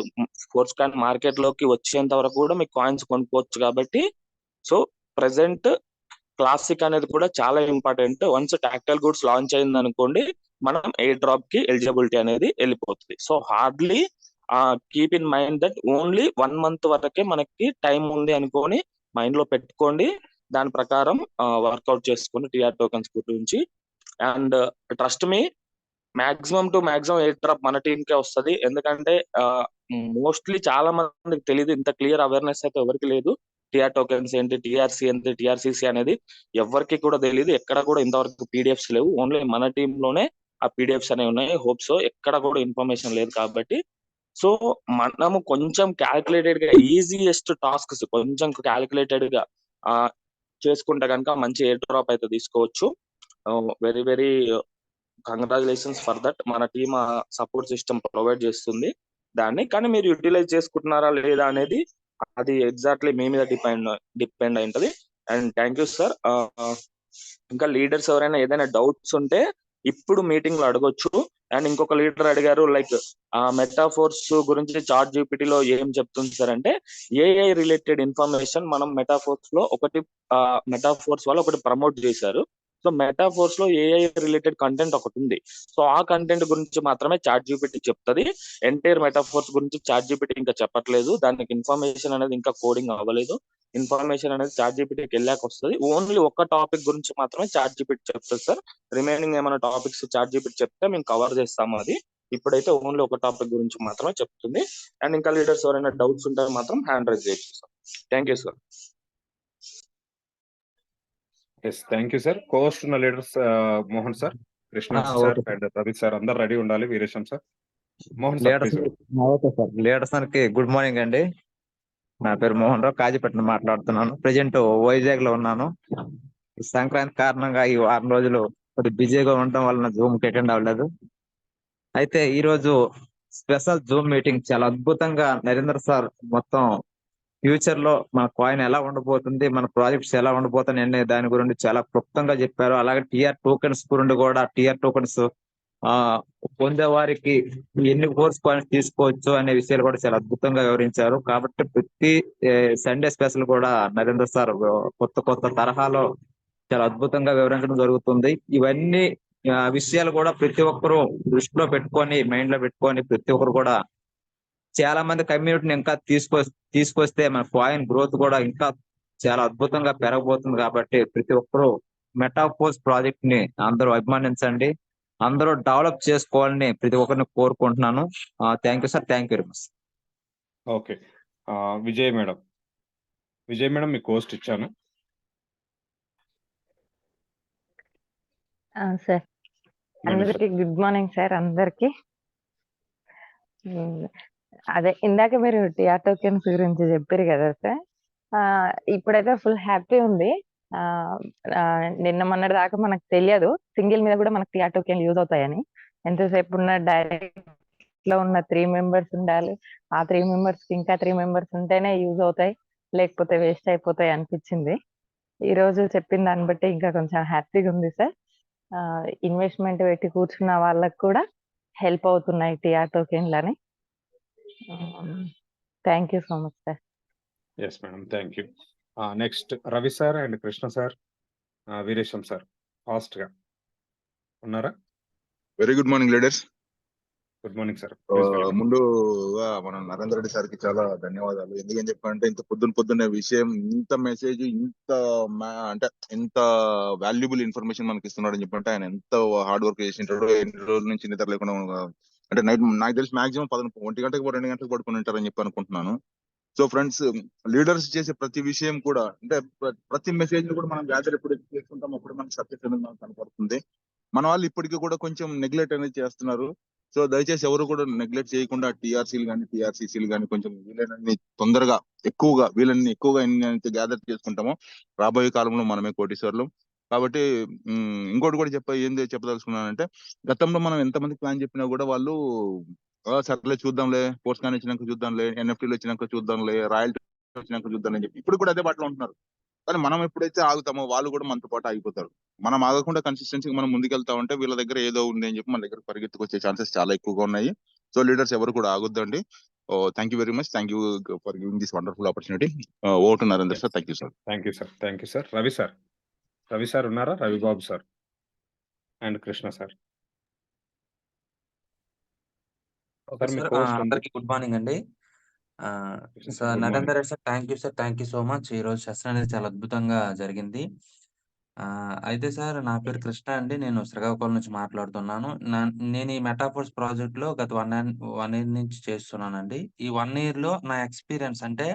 force coin market లోకి వచ్చేంత వరకు కూడా మీకు కాయిన్స్ కొనుక్కోవచ్చు. కాబట్టి సో ప్రెసెంట్ క్లాసిక్ అనేది కూడా చాలా important. Once tactile goods launch అయింది అనుకోండి, మనం ఎయిర్ డ్రాప్ కి ఎలిజిబిలిటీ అనేది వెళ్ళిపోతుంది. So hardly keep in mind that only 1 month వరకే మనకి టైం ఉంది అనుకొని మైండ్ లో పెట్టుకోండి. దాని ప్రకారం వర్కౌట్ చేసుకుని టిఆర్ టోకెన్స్ గురించి. And trust me, maximum to maximum air drop మన టీమ్ కే వస్తుంది. ఎందుకంటే మోస్ట్లీ చాలా మందికి తెలియదు, ఇంత క్లియర్ అవేర్నెస్ అయితే ఎవరికి లేదు. టిఆర్ టోకెన్స్ ఏంటి, టిఆర్సి ఏంటి, టిఆర్సిసి అనేది ఎవరికి కూడా తెలియదు. ఎక్కడ కూడా ఇంతవరకు పీడిఎఫ్స్ లేవు. ఓన్లీ మన టీమ్ లోనే ఆ పీడిఎఫ్స్ అనేవి ఉన్నాయి. హోప్ సో ఎక్కడ కూడా ఇన్ఫర్మేషన్ లేదు. కాబట్టి సో మనము కొంచెం క్యాలిక్యులేటెడ్ గా ఈజియెస్ట్ టాస్క్స్ కొంచెం క్యాలిక్యులేటెడ్ గా చేసుకుంటే కనుక మంచి ఎయిర్ డ్రాప్ అయితే తీసుకోవచ్చు. Very very congratulations for that. మన టీమ్ సపోర్ట్ సిస్టమ్ ప్రొవైడ్ చేస్తుంది దాన్ని. కానీ మీరు యూటిలైజ్ చేసుకుంటున్నారా లేదా అనేది అది ఎగ్జాక్ట్లీ మీ మీద డిపెండ్ అయి ఉంటది. And thank you sir. ఇంకా లీడర్స్ ఎవరైనా ఏదైనా డౌట్స్ ఉంటే ఇప్పుడు మీటింగ్ లో అడగొచ్చు. అండ్ ఇంకొక లీడర్ అడిగారు లైక్ మెటాఫోర్స్ గురించి చాట్ జీపీటీలో ఏం చెప్తుంది సార్ అంటే, ఏఐ రిలేటెడ్ ఇన్ఫర్మేషన్ మనం మెటాఫోర్స్ లో మెటాఫోర్స్ వాళ్ళు ఒకటి ప్రమోట్ చేశారు. సో మెటాఫోర్స్ లో ఏఐ రిలేటెడ్ కంటెంట్ ఒకటి ఉంది. సో ఆ కంటెంట్ గురించి మాత్రమే చాట్ జీపీటీ చెప్తుంది. ఎంటైర్ మెటాఫోర్స్ గురించి చాట్ జీపీటీ ఇంకా చెప్పట్లేదు. దానికి ఇన్ఫర్మేషన్ అనేది ఇంకా కోడింగ్ అవ్వలేదు. ఇన్ఫర్మేషన్ అనేది చాట్ జీపీటీకి వెళ్ళాక వస్తుంది. ఓన్లీ ఒక టాపిక్ గురించి మాత్రమే చాట్ జీపీటీ చెప్తుంది సార్. రిమైనింగ్ ఏమైనా టాపిక్స్ చాట్ జీపీటీ చెప్తే మేము కవర్ చేస్తాము. అది ఇప్పుడైతే ఓన్లీ ఒక టాపిక్ గురించి మాత్రమే చెప్తుంది. అండ్ ఇంకా లీడర్స్ ఎవరైనా డౌట్స్ ఉంటే మాత్రం హ్యాండ్ రైజ్ చేయొచ్చు sir. Thank you sir. Yes thank you sir. Coast ఉన్న leaders Mohan sir, Krishna sir and Ravi sir అందరు రెడీ ఉండాలి. Veeresham sir, Mohan sir leaders okay sir. Leaders అందరికి గుడ్ మార్నింగ్ అండి. నా పేరు మోహన్ రావు, కాజీపట్నం మాట్లాడుతున్నాను. ప్రెజెంట్ వైజాగ్ లో ఉన్నాను. ఈ సంక్రాంతి కారణంగా ఈ 6 రోజులు కొద్దిగా బిజీగా ఉండటం వలన జూమ్ కి అటెండ్ అవ్వలేదు. అయితే ఈ రోజు స్పెషల్ జూమ్ మీటింగ్ చాలా అద్భుతంగా నరేంద్ర సార్ మొత్తం ఫ్యూచర్ లో మన కాయిన్ ఎలా ఉండబోతుంది, మన ప్రాజెక్ట్స్ ఎలా ఉండబోతున్నాయి అనే దాని గురించి చాలా క్లుప్తంగా చెప్పారు. అలాగే టిఆర్ టోకెన్స్ గురించి కూడా, టిఆర్ టోకెన్స్ పొందే వారికి ఎన్ని కోర్స్ కాయిన్స్ తీసుకోవచ్చు అనే విషయాలు కూడా చాలా అద్భుతంగా వివరించారు. కాబట్టి ప్రతి సండే స్పెషల్ కూడా నరేంద్ర సార్ కొత్త కొత్త తరహాలో చాలా అద్భుతంగా వివరించడం జరుగుతుంది. ఇవన్నీ విషయాలు కూడా ప్రతి ఒక్కరూ దృష్టిలో పెట్టుకొని, మైండ్ లో పెట్టుకొని ప్రతి ఒక్కరు కూడా చాలా మంది కమ్యూనిటీని ఇంకా తీసుకొస్తే మన కాయిన్ గ్రోత్ కూడా ఇంకా చాలా అద్భుతంగా పెరగబోతుంది. కాబట్టి ప్రతి ఒక్కరూ మెటాఫోర్స్ ప్రాజెక్ట్ ని అందరూ అభిమానించండి, అందరూ డెవలప్ చేసుకోవాలని ప్రతి ఒక్కరిని కోరుకుంటున్నాను. Thank you sir, thank you very much. Okay. Vijay madam, Vijay madam మీకు పోస్ట్ ఇచ్చాను. సార్ మేడం అందరికి గుడ్ మార్నింగ్ సార్ అందరికి. అదే ఇందాక మీరు టిఆర్ టోకెన్స్ గురించి చెప్పారు కదా సార్. ఇప్పుడైతే ఫుల్ హ్యాపీ ఉంది. నిన్న మొన్నటి దాకా మనకు తెలియదు సింగిల్ మీద కూడా మనకు టిఆర్ టోకెన్ యూజ్ అవుతాయని. ఎంతసేపు ఉన్న డైరెక్ట్ లో ఉన్న 3 మెంబర్స్ ఉండాలి, ఆ 3 మెంబర్స్ ఇంకా 3 మెంబర్స్ ఉంటేనే యూజ్ అవుతాయి, లేకపోతే వేస్ట్ అయిపోతాయి అనిపించింది. ఈ రోజు చెప్పిన దాన్ని బట్టి ఇంకా కొంచెం హ్యాపీగా ఉంది సార్. ఇన్వెస్ట్మెంట్ పెట్టి కూర్చున్న వాళ్ళకు కూడా హెల్ప్ అవుతున్నాయి టిఆర్ టోకెన్లని. Thank you so much sir. Yes madam, thank you. Next Ravi sir and Krishna sir, Veeresham sir fast గా ఉన్నారా? Very good morning leaders. Good morning sir. ముందుగా మన నరేందర్ రెడ్డి సార్కి చాలా ధన్యవాదాలు. ఎందుకని చెప్పంటే ఇంత పొద్దున్నే విషయం, ఇంత మెసేజ్, అంటే ఎంత వాల్యుబుల్ ఇన్ఫర్మేషన్ మనకి ఇస్తున్నాడు అని చెప్పంటే ఆయన ఎంత హార్డ్ వర్క్ చేసింటాడు. ఎన్ని రోజుల నుంచి నిద్ర లేకుండా అంటే నైట్ నాకు తెలిసి మాక్సిమం 1 గంటకు 2 గంటలకు పడుకుని ఉంటారని చెప్పి అనుకుంటున్నాను. సో ఫ్రెండ్స్, లీడర్స్ చేసే ప్రతి విషయం కూడా అంటే ప్రతి మెసేజ్ కూడా మనం గ్యాదర్ ఎప్పుడు చేసుకుంటాం అప్పుడు మనకి సక్సెస్ అనేది మనకు కనపడుతుంది. మన వాళ్ళు ఇప్పటికీ కూడా కొంచెం నెగ్లెక్ట్ అనేది చేస్తున్నారు. సో దయచేసి ఎవరు కూడా నెగ్లెక్ట్ చేయకుండా టీఆర్సీలు కానీ టీఆర్సీసీలు కానీ కొంచెం వీలైనన్ని తొందరగా వీళ్ళని ఎక్కువగా ఎన్ని గ్యాదర్ చేసుకుంటామో రాబోయే కాలంలో మనమే కోటీశ్వర్లు. కాబట్టి ఇంకోటి కూడా చెప్పదలుచుకున్నానంటే, గతంలో మనం ఎంతమంది ప్లాన్ చెప్పినా కూడా వాళ్ళు సర్లే చూద్దాంలే, పోస్ట్ కాన్ వచ్చినాక చూద్దాంలే, ఎన్ఎఫ్టీలు వచ్చినాక చూద్దాంలే, రాయల్టీ వచ్చినాక చూద్దాంలే అని చెప్పి ఇప్పుడు కూడా అదే బాటలో ఉంటున్నారు. కానీ మనం ఎప్పుడైతే ఆగుతామో వాళ్ళు కూడా మనతో పాటు ఆగిపోతారు. మనం ఆగకుండా కన్సిస్టెన్సీగా మనం ముందుకెళ్తా ఉంటే వీళ్ళ దగ్గర ఏదో ఉంది అని చెప్పి మన దగ్గర పరిగెత్తుకొచ్చే ఛాన్సెస్ చాలా ఎక్కువగా ఉన్నాయి. సో లీడర్స్ ఎవరు కూడా ఆగొద్దండి. Thank you very much. Thank you for giving this wonderful opportunity. Over to Narender sir. Thank you sir. Thank you sir. Thank you sir. Ravi sir ఉన్నారా? Ravi Babu sir and Krishna sir. అందరికి గుడ్ మార్నింగ్ అండి. Sir Narender Reddy sir, thank you so much. ఈ రోజు session అనేది చాలా అద్భుతంగా జరిగింది. అయితే సార్, నా పేరు కృష్ణ అండి. నేను శ్రీకాకుళం నుంచి మాట్లాడుతున్నాను. నేను ఈ మెటాఫోర్స్ ప్రాజెక్ట్ లో గత 1 year నుంచి చేస్తున్నానండి. ఈ 1 year లో నా ఎక్స్పీరియన్స్ అంటే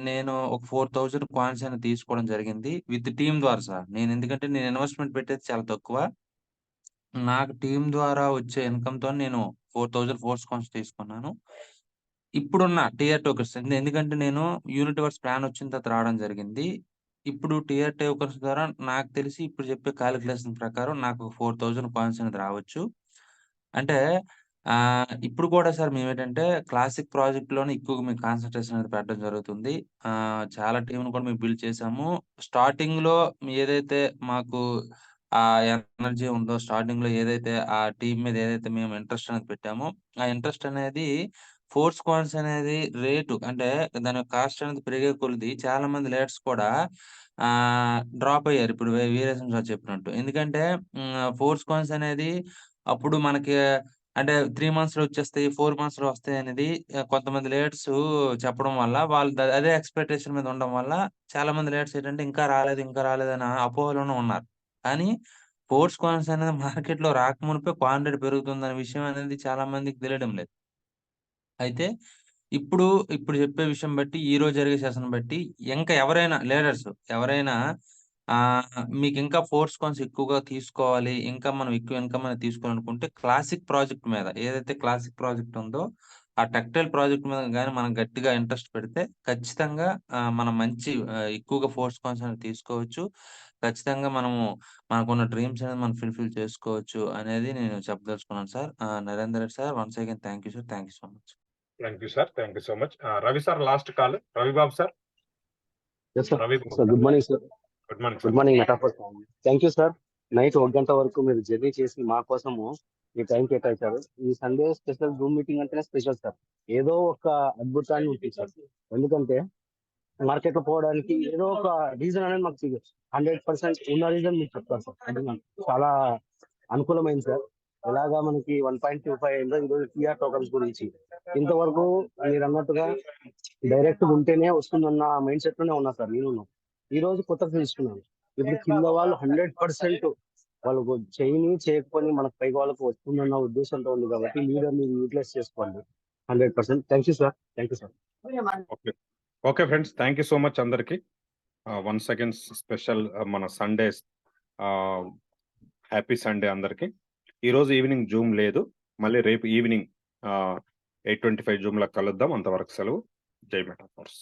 నేను ఒక 4000 కాయిన్స్ అనేది తీసుకోవడం జరిగింది విత్ టీమ్ ద్వారా సార్. ఎందుకంటే నేను ఇన్వెస్ట్మెంట్ పెట్టేది చాలా తక్కువ. నాకు టీమ్ ద్వారా వచ్చే ఇన్కమ్ తో నేను 4000 ఫోర్స్ కాయిన్స్ తీసుకున్నాను. ఇప్పుడున్న టిఆర్ టోకెన్స్ ఎందుకంటే నేను యూనివర్స్ ప్లాన్ వచ్చిన తర్వాత రావడం జరిగింది. ఇప్పుడు టిఆర్ టోకెన్స్ ద్వారా నాకు తెలిసి ఇప్పుడు చెప్పే కాలిక్యులేషన్ ప్రకారం నాకు 4000 కాయిన్స్ అనేది రావచ్చు. అంటే ఇప్పుడు కూడా సార్ మేమేంటంటే క్లాసిక్ ప్రాజెక్ట్ లోనే ఎక్కువగా మేము కాన్సంట్రేషన్ అనేది పెట్టడం జరుగుతుంది. చాలా టీంను కూడా మేము బిల్డ్ చేసాము. స్టార్టింగ్ లో ఏదైతే మాకు ఆ ఎనర్జీ ఉందో, స్టార్టింగ్ లో ఏదైతే ఆ టీం మీద ఏదైతే మేము ఇంట్రెస్ట్ అనేది పెట్టామో, ఆ ఇంట్రెస్ట్ అనేది ఫోర్స్ కాయిన్స్ అనేది రేటు అంటే దాని కాస్ట్ అనేది పెరిగే కొలిది చాలా మంది లీడర్స్ కూడా డ్రాప్ అయ్యారు. ఇప్పుడు వీరేశం సార్ చెప్పినట్టు. ఎందుకంటే ఫోర్స్ కాయిన్స్ అనేది అప్పుడు మనకి అంటే 3 months లో వచ్చేస్తాయి, 4 months లో వస్తాయి అనేది కొంతమంది లీడర్స్ చెప్పడం వల్ల వాళ్ళు అదే ఎక్స్పెక్టేషన్ మీద ఉండడం వల్ల చాలా మంది లీడర్స్ ఏంటంటే ఇంకా రాలేదు అనే అపోహలోనే ఉన్నారు. కానీ ఫోర్స్ కాయిన్స్ అనేది మార్కెట్ లో రాకమునుపే క్వాంటిటీ పెరుగుతుందనే విషయం అనేది చాలా మందికి తెలియడం లేదు. అయితే ఇప్పుడు చెప్పే విషయం బట్టి, ఈ రోజు జరిగే సెషన్ బట్టి ఇంకా ఎవరైనా లీడర్స్ ఎవరైనా మీకు ఇంకా ఫోర్స్ కాయిన్స్ ఎక్కువగా తీసుకోవాలి, ఇంకా మనం ఎక్కువ ఇన్కమ్ అనేది తీసుకోవాలనుకుంటే క్లాసిక్ ప్రాజెక్ట్ మీద ఏదైతే క్లాసిక్ ప్రాజెక్ట్ ఉందో ఆ టెక్టైల్ ప్రాజెక్ట్ మీద గాని మనం గట్టిగా ఇంట్రెస్ట్ పెడితే ఖచ్చితంగా మనం మంచి ఎక్కువగా ఫోర్స్ కాయిన్స్ అనేది తీసుకోవచ్చు. ఖచ్చితంగా మనకున్న డ్రీమ్స్ అనేది మనం ఫుల్ఫిల్ చేసుకోవచ్చు అనేది నేను చెప్పదలుచుకున్నాను sir. Narender Reddy sir, once again thank you sir. Thank you so much. Thank you sir. Thank you so much. Ravi sir last call. Ravi Babu sir. Ravi sir, good morning sir. Good morning metaphors. Thank you sir. Night 1 గంట వరకు మీరు journey చేసి మా కోసము మీ time కేటాయించారు. ఈ Sunday special zoom meeting అంటేనే special sir. ఏదో ఒక అద్భుతాన్ని ఉంటుంది సార్. ఎందుకంటే మార్కెట్ లో పోవడానికి ఏదో ఒక రీజన్ అనేది మాకు 100% ఉన్న రీజన్ మీకు చెప్తారు సార్. అది నాకు చాలా అనుకూలమైంది సార్. ఎలాగా మనకి 1.25 అయిందో ఈరోజు టిఆర్ టోకన్స్ గురించి ఇంతవరకు మీరు అన్నట్టుగా డైరెక్ట్ ఉంటేనే వస్తుందన్న మైండ్ సెట్ లోనే ఉన్నా సార్. నేను ఈ రోజు కొత్తగా తెలుసుకున్నాను. ఇప్పుడు కింద వాళ్ళు 100% వాళ్ళకు చేయకపోయి మనకు పైగా వాళ్ళకు వస్తుందన్న ఉద్దేశంతో ఉంది కాబట్టి లీడర్ మీరు యూటిలైజ్ చేసుకోండి 100%. Thank you sir. Okay okay friends, thank you so much అందరికి. వన్స్ అగైన్ స్పెషల్ మన సండే హ్యాపీ సండే అందరికి. ఈరోజు ఈవినింగ్ జూమ్ లేదు, మళ్ళీ రేపు ఈవినింగ్ 8:25 జూమ్ లా కలుద్దాం. అంతవరకు సెలవు. జై మెటాఫోర్స్.